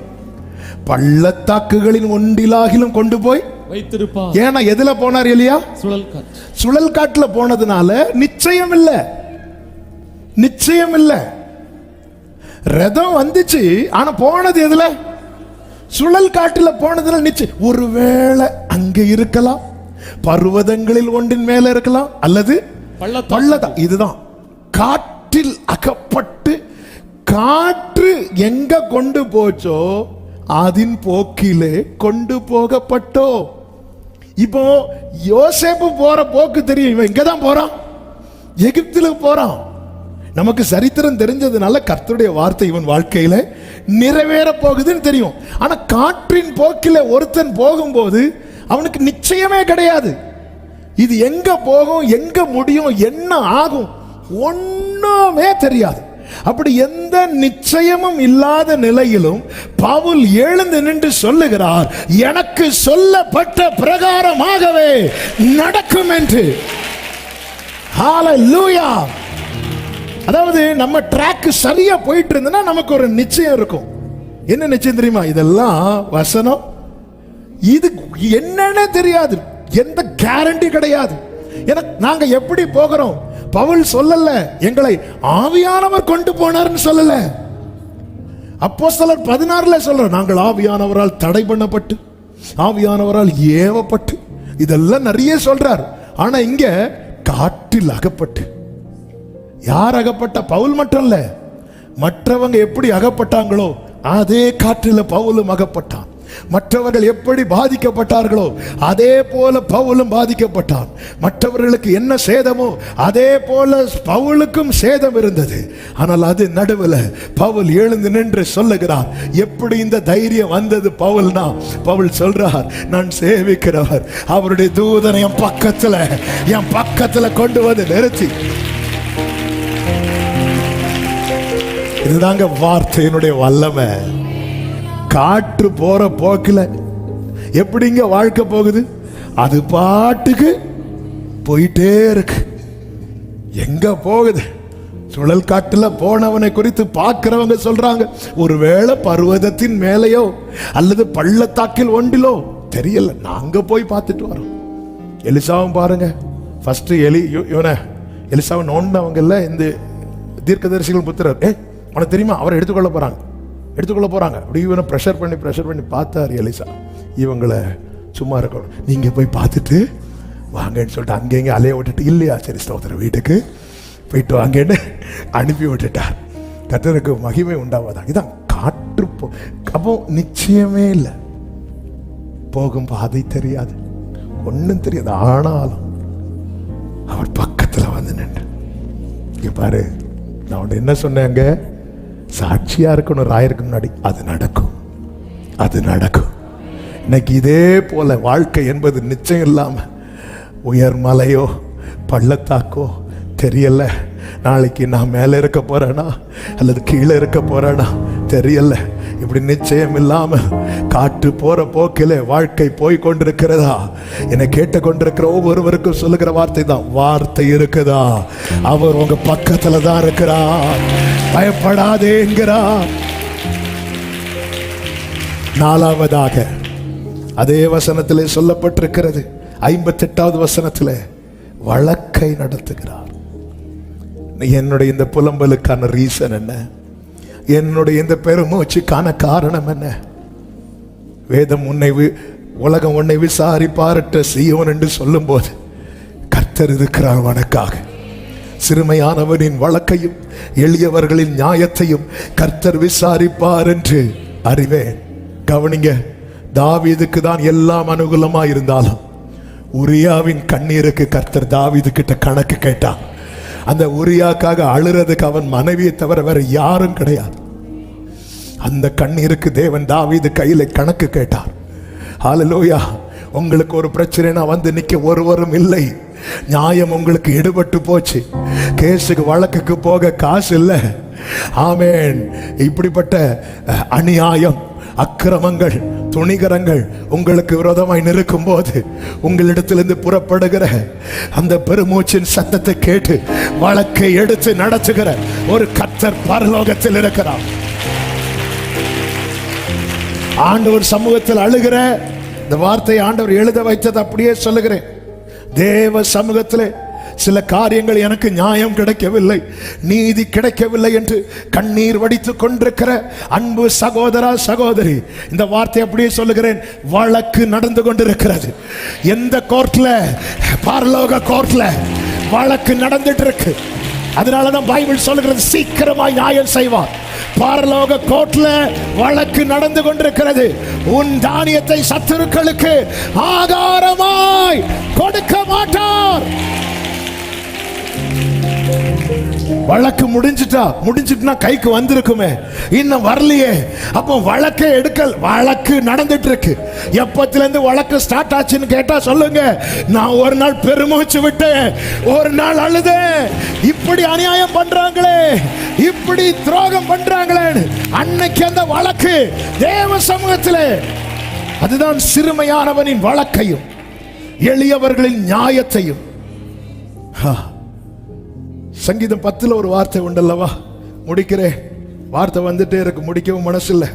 பள்ளத்தாக்குகளின் ஒன்றிலாகிலும் கொண்டு போய் வைத்திருப்பார். ஏன்னா எதுல போனார் எலியா? சுழல் காற்று. சுழல் காட்டுல போனதுனால நிச்சயம் இல்ல, நிச்சயம் இல்ல. ரதம் வந்துச்சு, ஆனா போனது எதுல? சுழல் காட்டுல போனதுல நிச்சயம். ஒருவேளை அங்க இருக்கலாம், பர்வதங்களில் ஒன்றின் மேல இருக்கலாம், அல்லது பள்ளத்தாக்கு. இதுதான் காற்றில் அகப்பட்டு காற்று எங்க கொண்டு போச்சோ அதின் போக்கிலே கொண்டு போகப்பட்டோ. இப்போ யோசேப்பு போற போக்கு தெரியும், இவன் இங்கதான் போறான், எகிப்துல போறான். நமக்கு சரித்திரம் தெரிஞ்சதுனால கர்த்தருடைய வார்த்தை இவன் வாழ்க்கையில நிறைவேற போகுதுன்னு தெரியும். ஆனா காற்றின் போக்கில ஒருத்தன் போகும்போது அவனுக்கு நிச்சயமே கிடையாது. இது எங்க போகும், எங்க முடியும், என்ன ஆகும், ஒண்ணுமே தெரியாது. அப்படி எந்த நிச்சயமும் இல்லாத நிலையிலும் பவுல் எழுந்து நின்று சொல்லுகிறார், எனக்கு சொல்லப்பட்ட பிரகாரமாகவே நடக்கும் என்று. ஹல்லேலூயா. அதாவது நம்ம ட்ராக் சரியா போயிட்டு இருந்தனா நமக்கு ஒரு நிச்சயம் இருக்கும். என்ன நிச்சயம் தெரியுமா? இதெல்லாம் வசனம், இது என்னன்னு தெரியாது, எந்த கேரண்டி கிடையாது. நாங்க எப்படி போகிறோம்? பவுல் சொல்லல எங்களை ஆவியானவர் கொண்டு போனார்னு சொல்லல. அப்போஸ்தலர் 16 சொல்ற, நாங்கள் ஆவியானவரால் தடை பண்ணப்பட்டு ஆவியானவரால் ஏவப்பட்டு, இதெல்லாம் நிறைய சொல்றார். ஆனா இங்க காற்றில் அகப்பட்டு. யார் அகப்பட்ட? பவுல் மட்டும் இல்ல, மற்றவங்க எப்படி அகப்பட்டாங்களோ அதே காற்றில் பவுலும் அகப்பட்டான். மற்றவர்கள் எப்படி பாதிக்கப்பட்டார்களோ அதே போல பவுலும் பாதிக்கப்பட்டான். மற்றவர்களுக்கு என்ன சேதமோ அதே போல பவுலுக்கும் சேதம் இருந்தது. ஆனால் அது நடுவில் பவுல் எழுந்து நின்று சொல்லுகிறார். எப்படி இந்த தைரியம் வந்தது பவுல்னா, பவுல் சொல்றார், நான் சேவிக்கிறவர் அவருடைய தூதனை என் பக்கத்துல கொண்டு வந்து நிறுத்தி. இதுதாங்க வார்த்தையினுடைய வல்லமை. காற்று போற போக்கில எப்படிங்க வாழ்க்கை போகுது? அது பாட்டுக்கு போயிட்டே இருக்கு. எங்க போகுது? சுழல் காட்டுல போனவனை குறித்து பார்க்கிறவங்க சொல்றாங்க, ஒருவேளை பர்வதத்தின் மேலேயோ அல்லது பள்ளத்தாக்கில் ஒன்றிலோ தெரியல, நாங்க போய் பார்த்துட்டு வரோம். எலிசாவும் பாருங்க, ஃபர்ஸ்ட் எலிசாவை நோண்டவங்கல்ல இந்த தீர்க்கதரிசிகள் புத்திரர், உனக்கு தெரியுமா அவரை எடுத்துக்கொள்ள போறாங்க. அப்படி இவனை ப்ரெஷர் பண்ணி பார்த்தார் எலிசா, இவங்களை சும்மா இருக்கணும், நீங்க போய் பார்த்துட்டு வாங்கன்னு சொல்லிட்டு அங்கேங்க அலைய விட்டுட்டு, இல்லையா சரி ஸ்தோத்திரம் வீட்டுக்கு போயிட்டு வாங்கன்னு அனுப்பி விட்டுட்டார். கர்த்தருக்கு மகிமை உண்டாவதா. இதான் காற்று அப்போ நிச்சயமே இல்லை, போகும் பாதை தெரியாது, ஒன்றும் தெரியாது. ஆனாலும் அவர் பக்கத்தில் வந்து நின்று, இங்க பாரு நான் என்ன சொன்னேங்க, சாட்சியா இருக்கணும் ராயருக்கு முன்னாடி, அது நடக்கும். இன்னைக்கு இதே போல வாழ்க்கை என்பது நிச்சயம் இல்லாம உயர் மலையோ பள்ளத்தாக்கோ தெரியல, நாளைக்கு நான் மேல இருக்க போறேனா அல்லது கீழே இருக்க போறேனா தெரியல. இப்படி நிச்சயம் இல்லாம காற்று போற போக்கிலே வாழ்க்கை போய் கொண்டிருக்கிறதா? என்னை கேட்டுக்கொண்டிருக்கிற ஒவ்வொருவருக்கும் சொல்லுகிற வார்த்தை தான், வார்த்தை இருக்குதா, அவர் உங்க பக்கத்துல தான் இருக்கிறார், பயப்படாதே என்கிறார். நாலாவதாக அதே வசனத்திலே சொல்லப்பட்டிருக்கிறது, 58வது வசனத்திலே வழக்கை நடத்துகிறார். என்னுடைய இந்த புலம்பலுக்கான ரீசன் என்ன? என்னுடைய இந்த பெருமூச்சுக்கான காரணம் என்ன? வேதம் உலகம் உன்னை விசாரிப்பாரற்ற சீயோன் என்று சொல்லும் போது கர்த்தர் இருக்கிறார் உனக்காக. சிறுமையானவனின் வழக்கையும் எளியவர்களின் நியாயத்தையும் கர்த்தர் விசாரிப்பார் என்று அறிவேன். கவனிங்க, தாவீதுக்கு தான் எல்லாம் அனுகூலமா இருந்தாலும் உரியாவின் கண்ணீருக்கு கர்த்தர் தாவீது கிட்ட கணக்கு கேட்டான். அந்த உரியாக்காக அழுறதுக்கு அவன் மனைவியை தவிர வேற யாரும் கிடையாது. அந்த கண்ணீருக்கு தேவன் தாவீது கையில கணக்கு கேட்டார். ஹல்லேலூயா. உங்களுக்கு ஒரு பிரச்சனைனா வந்து நிக்க ஒருவரும் இல்லை. நியாயம் உங்களுக்கு எடுபட்டு போச்சு, கேஸுக்கு வழக்குக்கு போக காசு இல்லை. ஆமேன். இப்படிப்பட்ட அநியாயம், அக்கிரமங்கள், துணிகரங்கள் உங்களுக்கு விரோதமாய் நிற்கும் போது உங்களிடத்திலிருந்து புறப்படுகிற அந்த பெருமூச்சின் சத்தத்தை கேட்டு வழக்கை எடுத்து நடத்துகிற ஒரு கர்த்தர் பரலோகத்தில் இருக்கிறார். ஆண்டவர் சமூகத்தில் அழுகிற இந்த வார்த்தையை ஆண்டவர் எழுத வைத்தது அப்படியே சொல்லுகிறேன். தேவ சமூகத்திலே சில காரியங்கள் எனக்கு நியாயம் கிடைக்கவில்லை, நீதி கிடைக்கவில்லை என்று கண்ணீர் வடித்துக் கொண்டிருக்கிற அன்பு சகோதரா சகோதரி, இந்த வார்த்தை அப்படியே சொல்லுகிறேன். வழக்கு நடந்து கொண்டிருக்கிறது. எந்த கோர்ட்ல? பரலோக கோர்ட்ல வழக்கு நடந்துட்டு இருக்கு. அதனாலதான் பைபிள் சொல்லுகிறது சீக்கிரமாய் நியாயம் செய்வார். பரலோக கோர்ட்ல வழக்கு நடந்து கொண்டிருக்கிறது. உன் தானியத்தை சத்துருக்களுக்கு ஆகாரமாய் கொடுக்க மாட்டார். வழக்கு முடிஞ்சிட்டுனா கைக்கு வந்திருக்குமே, இன்னும் வரலையே. அப்போ வழக்கே எடுக்கல். வழக்கு நடந்துட்டு இருக்கு. எப்பத்துல இருந்து வழக்கு ஸ்டார்ட் ஆச்சுன்னு கேட்டா சொல்லுங்க. நான் ஒரு நாள் பெருமூச்சு விட்டேன், ஒரு நாள் அழுதேன். இப்படி அநியாயம் பண்றாங்களே, இப்படி துரோகம் பண்றாங்களே. அன்னைக்கு அந்த வழக்கு தேவ சமூகத்திலே, அதுதான் சிறுமையானவனின் வழக்கையும் எளியவர்களின் நியாயத்தையும். சங்கீதம் 10 ஒரு வார்த்தை உண்டல்லவா, முடிக்கிறேன். வார்த்தை வந்துட்டே இருக்கு, முடிக்கவும் மனசு இல்ல.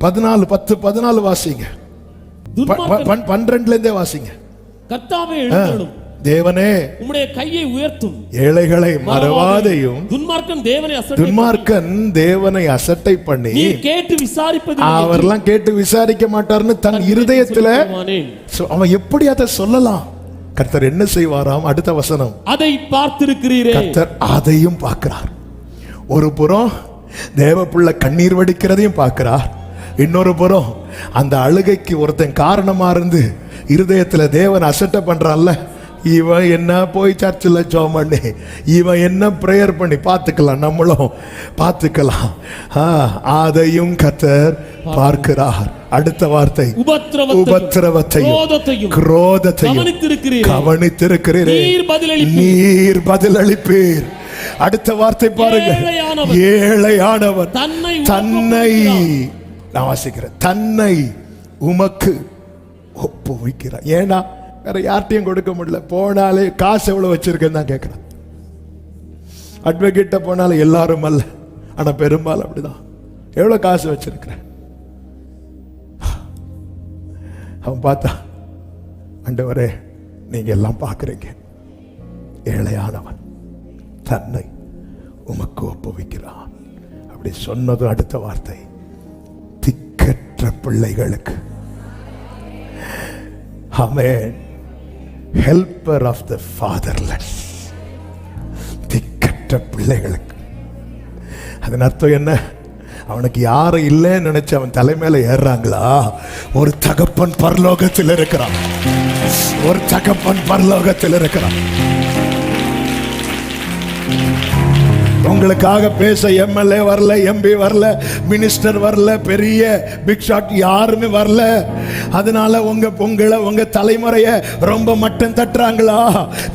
14 வாசிங்க. 12 வாசிங்க. கர்த்தாவே எழுந்தருளும், தேவனே உம்முடைய கையை உயர்த்தும், ஏழைகளை மறவாதையும். துன்மார்க்கன் தேவனை அசட்டை பண்ணி கேட்டு விசாரிப்பது. அவர்லாம் கேட்டு விசாரிக்க மாட்டார்னு தன் இருதயத்துல அவன் எப்படி அதை சொல்லலாம்? கர்த்தர் என்ன செய்வாராம்? அடுத்த வசனம், அதை பார்த்திருக்கிறீரே. கர்த்தர் அதையும் பார்க்கிறார். ஒரு புறம் தேவ பிள்ளை கண்ணீர் வடிக்கிறதையும் பார்க்கிறார், இன்னொரு புறம் அந்த அழுகைக்கு ஒருத்தன் காரணமா இருந்து இருதயத்துல தேவன் அசட்டை பண்றான்ல, இவன் என்ன போய் சர்ச்சில் ஜெபம் பண்ணி, இவன் என்ன பிரேயர் பண்ணி, பார்த்துக்கலாம், நம்மளும் பார்த்துக்கலாம். அதையும் கர்த்தர் பார்க்கிறார். அடுத்த வார்த்தை, உபத்திரவத்தையும் குரோதத்தையும் கவனித்திருக்கிறீரே, நீர் பதிலளிப்பீர். அடுத்த வார்த்தை பாருங்க, ஏழையானவன் தன்னை, நான் வாசிக்கிறேன், தன்னை உமக்கு ஒப்புவிக்கிறார். ஏன்னா வேற யார்ட்டையும் கொடுக்க முடியல. போனாலே காசு எவ்வளவு வச்சிருக்கேன்னு தான் கேட்கிறான். அட்வொகேட்ட போனாலும் எல்லாரும் அல்ல, ஆனா பெரும்பாலும் அப்படிதான். எவ்வளவு காசு வச்சிருக்கிறேன்? அவன் பார்த்தா, ஆண்டவரே நீங்க எல்லாம் பார்க்கிறீங்க, ஏழையானவன் தன்னை உமக்கு ஒப்புவிக்கிறான். அப்படி சொன்னதும் அடுத்த வார்த்தை, திக்கற்ற பிள்ளைகளுக்கு, ஆமென், helper of the fatherless, திக்கற்ற பிள்ளைகளுக்கு. அதன் அர்த்தம் என்ன? அவனுக்கு யாரும் இல்லைன்னு நினைச்சு அவன் தலைமையில ஏறாங்களா? ஒரு தகப்பன் பரலோகத்தில் இருக்கிறான், ஒரு தகப்பன் பரலோகத்தில் இருக்கிறான். உங்களுக்காக பேச எம்எல்ஏ வரல, எம்பி வரல, மினிஸ்டர் வரல, பெரிய பிக் ஷாட் யாருமே வரல. அதனால உங்க தலைமுறைய ரொம்ப மட்டம் தட்டுறாங்களா?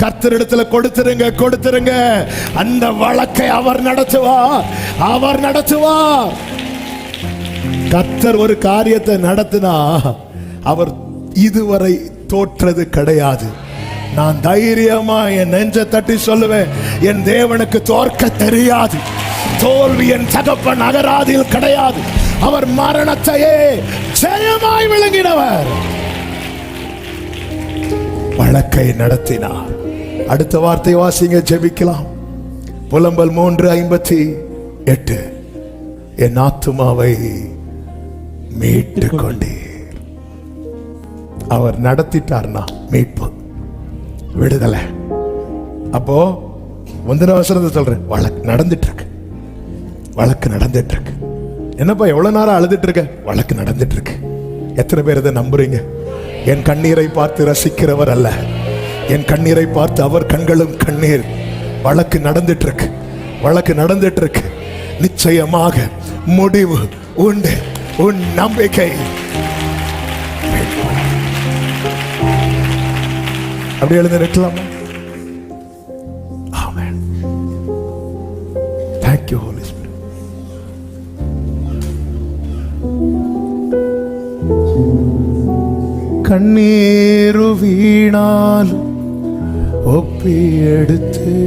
கர்த்தரிடத்துல கொடுத்துருங்க. அந்த வழக்கை அவர் நடத்துவார். கர்த்தர் ஒரு காரியத்தை நடத்தினா அவர் இதுவரை தோற்றது கிடையாது. நான் தைரியமா என் நெஞ்ச தட்டி சொல்லுவேன், என் தேவனுக்கு தோற்க தெரியாது. தோல்வி என் தகப்பன் அகராதியில் கிடையாது. அவர் மரணத்தையே ஜெயமாய் விளங்கினவர். வழக்கை நடத்தினார். அடுத்த வார்த்தை வாசிங்க, ஜெபிக்கலாம். புலம்பல் 3:58, என் ஆத்துமாவை மீட்டு கொண்டீர். அவர் நடத்திட்டார்னா மீட்பு, விடுதலை. அப்போ முந்தின வசனத்தை சொல்றேன், வழக்கு நடந்துட்டு இருக்கு. என்னப்பா எவ்வளவு நேரம் அழுதுட்டு இருக்க? வழக்கு நடந்துட்டு இருக்கு. எத்தனை பேர் இதை நம்புறீங்க? என் கண்ணீரை பார்த்து ரசிக்கிறவர் அல்ல, என் கண்ணீரை பார்த்து அவர் கண்களும் கண்ணீர். வழக்கு நடந்துட்டு இருக்கு. நிச்சயமாக முடிவு உண்டு. உன் நம்பிக்கை அப்படி எழுந்து நிற்கலாமா? ஆமென். Thank you Holy Spirit. കണ്ണീരു വീണാലും ഒപ്പിയെടുത്ത്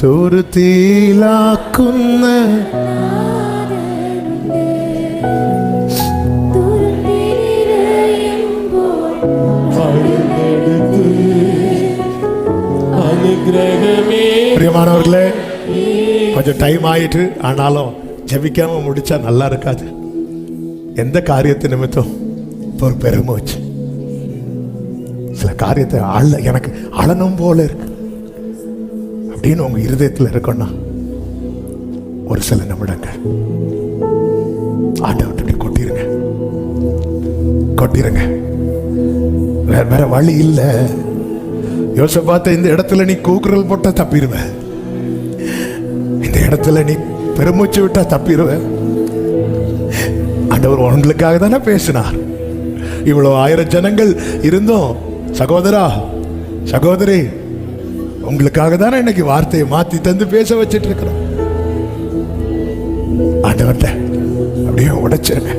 തുരുത്തിയിലാക്കുന്ന பிரியமானவர்களே, கொஞ்சம் டைம் ஆயிட்டு, ஆனாலும் ஜெபிக்காம முடிச்சா நல்லா இருக்காது. எந்த காரியத்தை நிமித்தம் ஒரு பெருமூச்சு, சில காரியத்தை எனக்கு அழணும் போல இருக்கு அப்படின்னு உங்க இருதயத்தில் இருக்குன்னா ஒரு சில நிமிடங்கள் ஆண்டவர்கிட்ட கொட்டிருங்க, கொட்டிருங்க. வேற வழி இல்லை. யோசபாத்த இந்த இடத்துல நீ கூக்குரல் போட்டா தப்பிடுவ, இந்த இடத்துல நீ பெருமூச்சு விட்டா தப்பிடுவ. ஆண்டவர் உங்களுக்காக தானே பேசினார். இவ்வளவு 1000 ஜனங்கள் இருந்தோம், சகோதரா சகோதரி, உங்களுக்காக தானே இன்னைக்கு வார்த்தையை மாத்தி தந்து பேச வச்சிட்டு இருக்கிறோம். ஆண்டவர்கிட்ட அப்படியே உடைச்சிருங்க,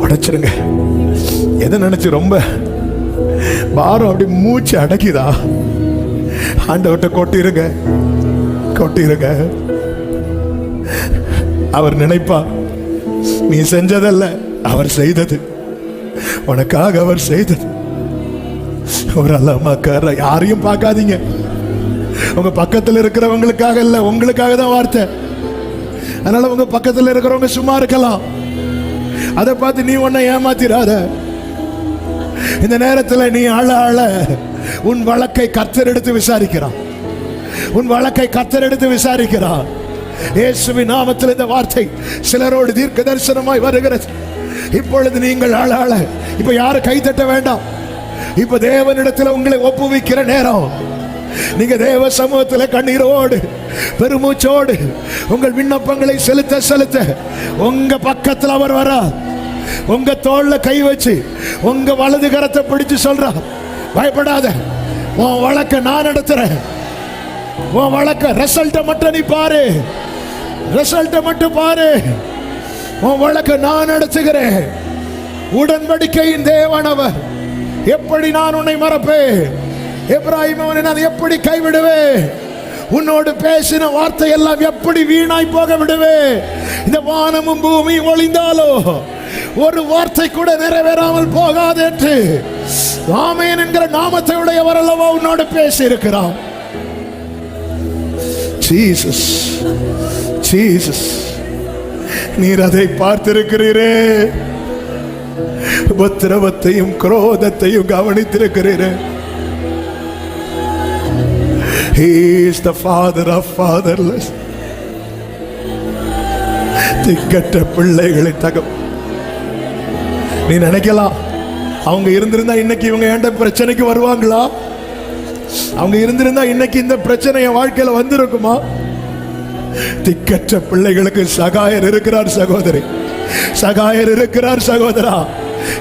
உடைச்சிருங்க. எதை நினைச்சு ரொம்ப பாரம் அப்படி மூச்சு அடக்கிதா, ஆண்டவர்கிட்ட கொட்டிருங்க, கொட்டிருங்க. அவர் நினைப்பா, நீ செஞ்சதல்ல, அவர் செய்தது, உனக்காக அவர் செய்தது. ஒரு அல்லமாக்கார யாரையும் பார்க்காதீங்க. உங்க பக்கத்தில் இருக்கிறவங்களுக்காக இல்ல, உங்களுக்காக தான் வார்த்தை. அதனால உங்க பக்கத்தில் இருக்கிறவங்க சும்மா இருக்கலாம், அதை பார்த்து நீ உன்னை ஏமாத்திராத. இந்த நேரத்தில் நீ அழ உன் வழக்கை கர்த்தர் எடுத்து விசாரிக்கிறான், உன் வழக்கை கர்த்தர் எடுத்து விசாரிக்கிறான். இயேசுவின் நாமத்தில் இந்த வார்த்தை சிலரோடு தீர்க்க தரிசனமாய் வருகிறது. இப்பொழுது நீங்கள் அழ இப்ப யாரும் கை தட்ட வேண்டாம். இப்ப தேவனிடத்தில் உங்களை ஒப்புவிக்கிற நேரம். நீங்க தேவ சமூகத்தில் கண்ணீரோடு பெருமூச்சோடு உங்கள் விண்ணப்பங்களை செலுத்த செலுத்த உங்க பக்கத்தில் அவர் வரார். உங்க தோள்ல கை வச்சு உங்க வலது கரத்தை பிடிச்சு சொல்றார், பயப்படாத, உன் வழக்க நான் நடத்துறேன். உன் வழக்க ரிசல்ட்ட மட்டும் நீ பாரு, ரிசல்ட்ட மட்டும் பாரு. உன் வழக்க நான் நடத்துகிறேன். உடன்படிக்கையின் தேவனவர், எப்படி நான் உன்னை மறப்பேன்? எப்ராஹிம் அவனை நான் எப்படி கைவிடுவேன்? உன்னோடு பேசின வார்த்தை எல்லாம் எப்படி வீணாய் போக விடுவேன்? இந்த வானமும் பூமியும் ஒளிந்தாலோ ஒரு வார்த்தை கூட நிறைவேறாமல் போகாது என்று ஆமென் என்கிற நாமத்தை உடையவர் அல்லவா உன்னோடு பேசி இருக்கிறான். ஜீசஸ், ஜீசஸ், நீர் அதை பார்த்திருக்கிறீரே, உபத்திரவத்தையும் குரோதத்தையும் கவனித்திருக்கிறீரே. He is the father of fatherless. திக்கற்ற பிள்ளைகளின் தகப்பன். நீ நினைக்கலாம், அவங்க இருந்திருந்தா இன்னைக்கு இவங்க ஏண்ட பிரச்சனைக்கு வருவாங்களா? அவங்க இருந்திருந்தா இன்னைக்கு இந்த பிரச்சனை என் வாழ்க்கையில வந்திருக்குமா? திக்கற்ற பிள்ளைகளுக்கு சகாயர் இருக்கிறார் சகோதரி, சகாயர் இருக்கிறார் சகோதரா.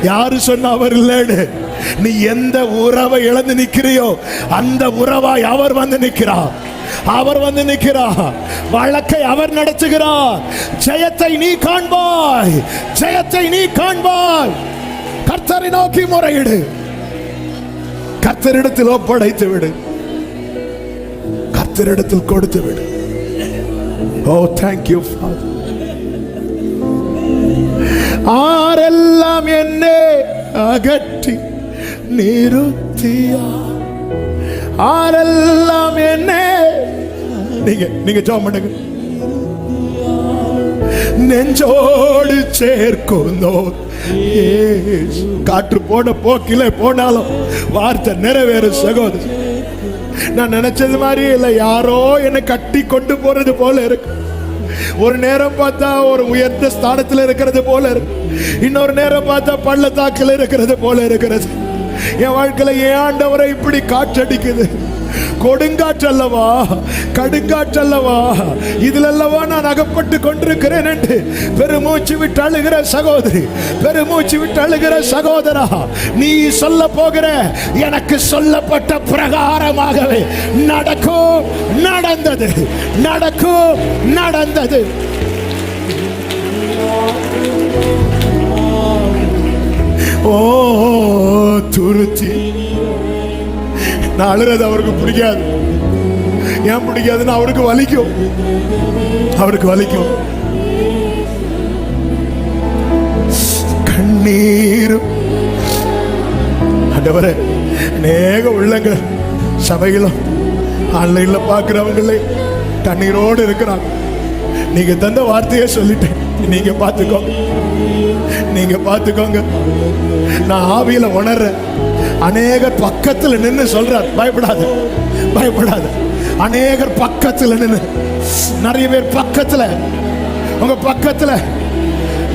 யாரு சொன்ன அவர் இல்லைன்னு? நீ எந்த உறவை இழந்து நிக்கிறியோ அந்த உறவாய் அவர் வந்து நிற்கிறார், அவர் வந்து நிற்கிறார். வழக்கை அவர் நடத்துகிறார். ஜெயத்தை நீ காண்பாய், ஜெயத்தை நீ காண்பாய். கர்த்தரை நோக்கி முறையிடு, கர்த்தரிடத்தில் ஒப்படைத்து விடு, கர்த்தரிடத்தில் கொடுத்து விடு. ஓ thank you Father. ஆரெல்லாம் என்னை அகற்றி நிறுத்தியா, ஆரெல்லாம் என்னை நீங்க ஜெபம் பண்ணுங்க. நெஞ்சோடு சேர்க்கொண்டோ, காற்று போன போக்கில போனாலும் வார்த்தை நிறைவேறும் சகோதரி. நான் நினைச்சது மாதிரி இல்லை, யாரோ என்னை கட்டி கொண்டு போறது போல இருக்கு. ஒரு நேரம் பார்த்தா ஒரு உயர்ந்த ஸ்தானத்தில் இருக்கிறது போல இருக்கு, இன்னொரு நேரம் பார்த்தா பள்ளத்தாக்கில் இருக்கிறது போல இருக்கிறது. என் வாழ்க்கையில ஏன் ஆண்டவரை இப்படி காற்றடிக்குது? கொடுங்காற்று அல்லவா, கடுங்காற்று அல்லவா, இதுல அல்லவா நான் அகப்பட்டு கொண்டிருக்கிறேன் என்று பெருமூச்சு விட்டு அழுகிற சகோதரி, பெருமூச்சு விட்டு அழுகிற சகோதரா, நீ சொல்ல போகிற எனக்கு சொல்லப்பட்ட பிரகாரமாகவே நடக்கும், நடந்தது, நடக்கும், நடந்தது. ஓ துருத்தி, நான் அழுறது அவருக்கு பிடிக்காது. ஏன் பிடிக்காதுன்னு அவருக்கு வலிக்கும், அவருக்கு வலிக்கும். கண்ணீரும் ஆண்டவரே, அநேக உள்ளங்கள் சபையிலும் ஆன்லைன்ல பாக்குறவங்களே கண்ணீரோடு இருக்கிறாங்க. நீங்க தந்த வார்த்தையே சொல்லிட்டேன். நீங்க பாத்துக்கோங்க, நீங்க பாத்துக்கோங்க. நான் ஆவியில உணர்றேன். அநேகர் பக்கத்துல நின்று சொல்றார், பயப்படாத பயப்படாத. அநேகர் பக்கத்துல நின்று, நிறைய பேர் பக்கத்துல, உங்க பக்கத்துல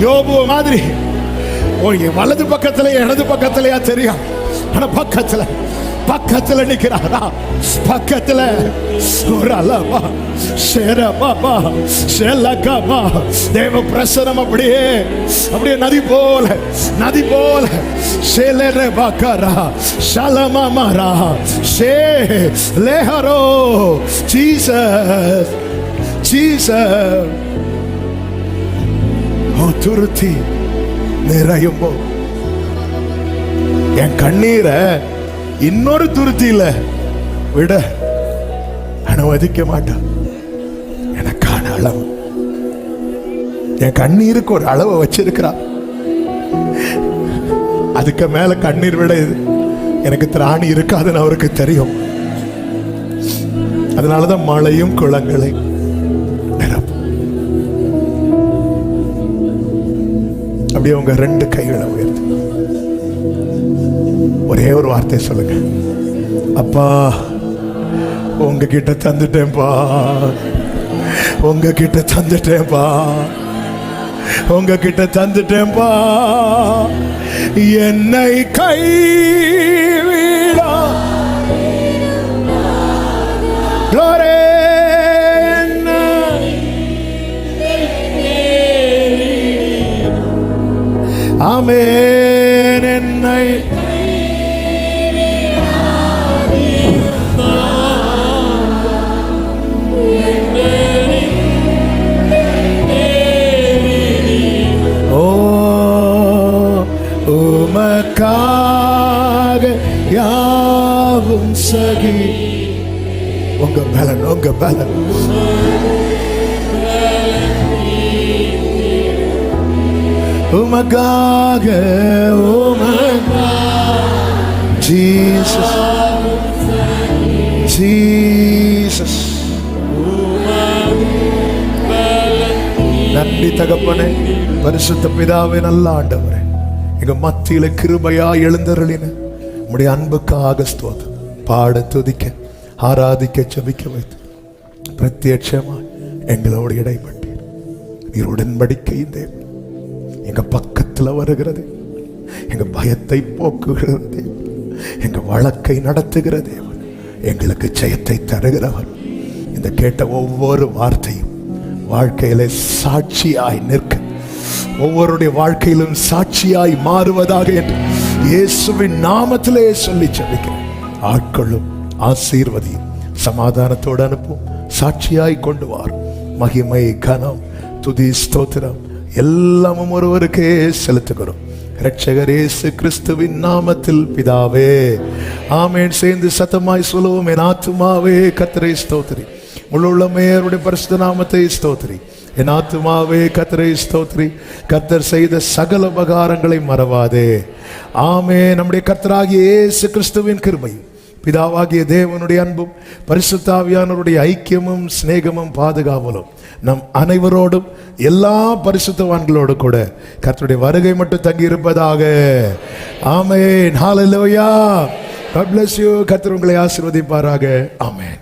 யோபு மாதிரி வலது பக்கத்துல இடது பக்கத்துலயா தெரியும், ஆனா பக்கத்துல பக்கத்துல நிக்கிறாரா, பக்கத்துல ஒரு அலமா ஷேரபாபா ஷேலகாபா. தேவ பிரசனம் அப்படியே அப்படியே நதி போல ஷேலரே பாக்கரா ஷலமாமாரா ஷே லேஹரோ ஜீசஸ் ஜீசஸ். ஓ துருத்தி நிறையும்போ என் கண்ணீரை இன்னொரு துருத்தியில விட அனுமதிக்க மாட்டான். எனக்கான அளவு, என் கண்ணீருக்கு ஒரு அளவை வச்சிருக்கிறா. அதுக்கு மேல கண்ணீர் விட எனக்கு திராணி இருக்காதுன்னு அவருக்கு தெரியும். அதனாலதான் மழையும் குளங்களை நிரப்பும். அப்படியே உங்க 2 கைகளை உயர்த்து ஒரே ஒரு வார்த்தை சொல்லுங்க. அப்பா உங்ககிட்ட தந்துட்டேன்பா, உங்ககிட்ட தந்துட்டேன்பா, உங்ககிட்ட தந்துட்டேன்பா. என்னை கைவிடா glory. ஆமென். என்னை உமக்காக யாவும் சகி. உங்க பலன், உங்க பலன். உமக்காக ஜீசஸ் ஜீசஸ். நன்றி தகப்பனே, பரிசுத்த பிதாவே, நல்ல ஆண்டவரே, எங்க மத்தியில கிருபையா எழுந்தருளின உம்முடைய அன்புக்காக ஸ்தோத்திரம். பாட துதிக்க ஆராதிக்க ஜெபிக்க வைத்து பிரத்யட்சமா எங்களோடு இடைப்பட்டீர். நீர் உடன்படிக்கை தேவன், எங்க பக்கத்துல வருகிறது, எங்க பயத்தை போக்குகிறது, எங்க வழக்கை நடத்துகிற தேவன், எங்களுக்கு ஜெயத்தை தருகிறவர். இந்த கேட்ட ஒவ்வொரு வார்த்தையும் வாழ்க்கையில சாட்சியாய் நிற்க, ஒவ்வொருடைய வாழ்க்கையிலும் சாட்சியாய் மாறுவதாக என்று இயேசுவின் நாமத்திலே சொல்லி ஜெபிக்கிறேன். ஆட்களும் ஆசீர்வதியும் சமாதானத்தோடு அனுப்பும், சாட்சியாய் கொண்டு வார். மகிமை கனம் துதி ஸ்தோத்திரம் எல்லாமும் ஒருவருக்கே செலுத்துகிறோம். இரட்சகர் இயேசு கிறிஸ்துவின் நாமத்தில் பிதாவே, ஆமென். சேர்ந்து சத்தமாய் சொல்லுவோம். என் ஆத்துமாவே கர்த்தரை ஸ்தோத்திரி, முழுள்ளமே அவருடைய பரிசுத்த நாமத்தை ஸ்தோத்திரி. என் ஆத்துமாவே கர்த்தரை ஸ்தோத்திரி, கர்த்தர் செய்த சகல உபகாரங்களை மறவாதே. ஆமென். நம்முடைய கர்த்தராகிய இயேசு கிறிஸ்துவின் கிருபையும் பிதாவாகிய தேவனுடைய அன்பும் பரிசுத்த ஆவியானவருடைய ஐக்கியமும் சிநேகமும் பாதுகாவலும் நம் அனைவரோடும் எல்லா பரிசுத்தவான்களோடு கூட கர்த்தருடைய வருகை மட்டும் தங்கி இருப்பதாக. ஆமென். ஹல்லேலூயா. God bless you. கர்த்தர் உங்களை ஆசீர்வதிப்பாராக. ஆமென்.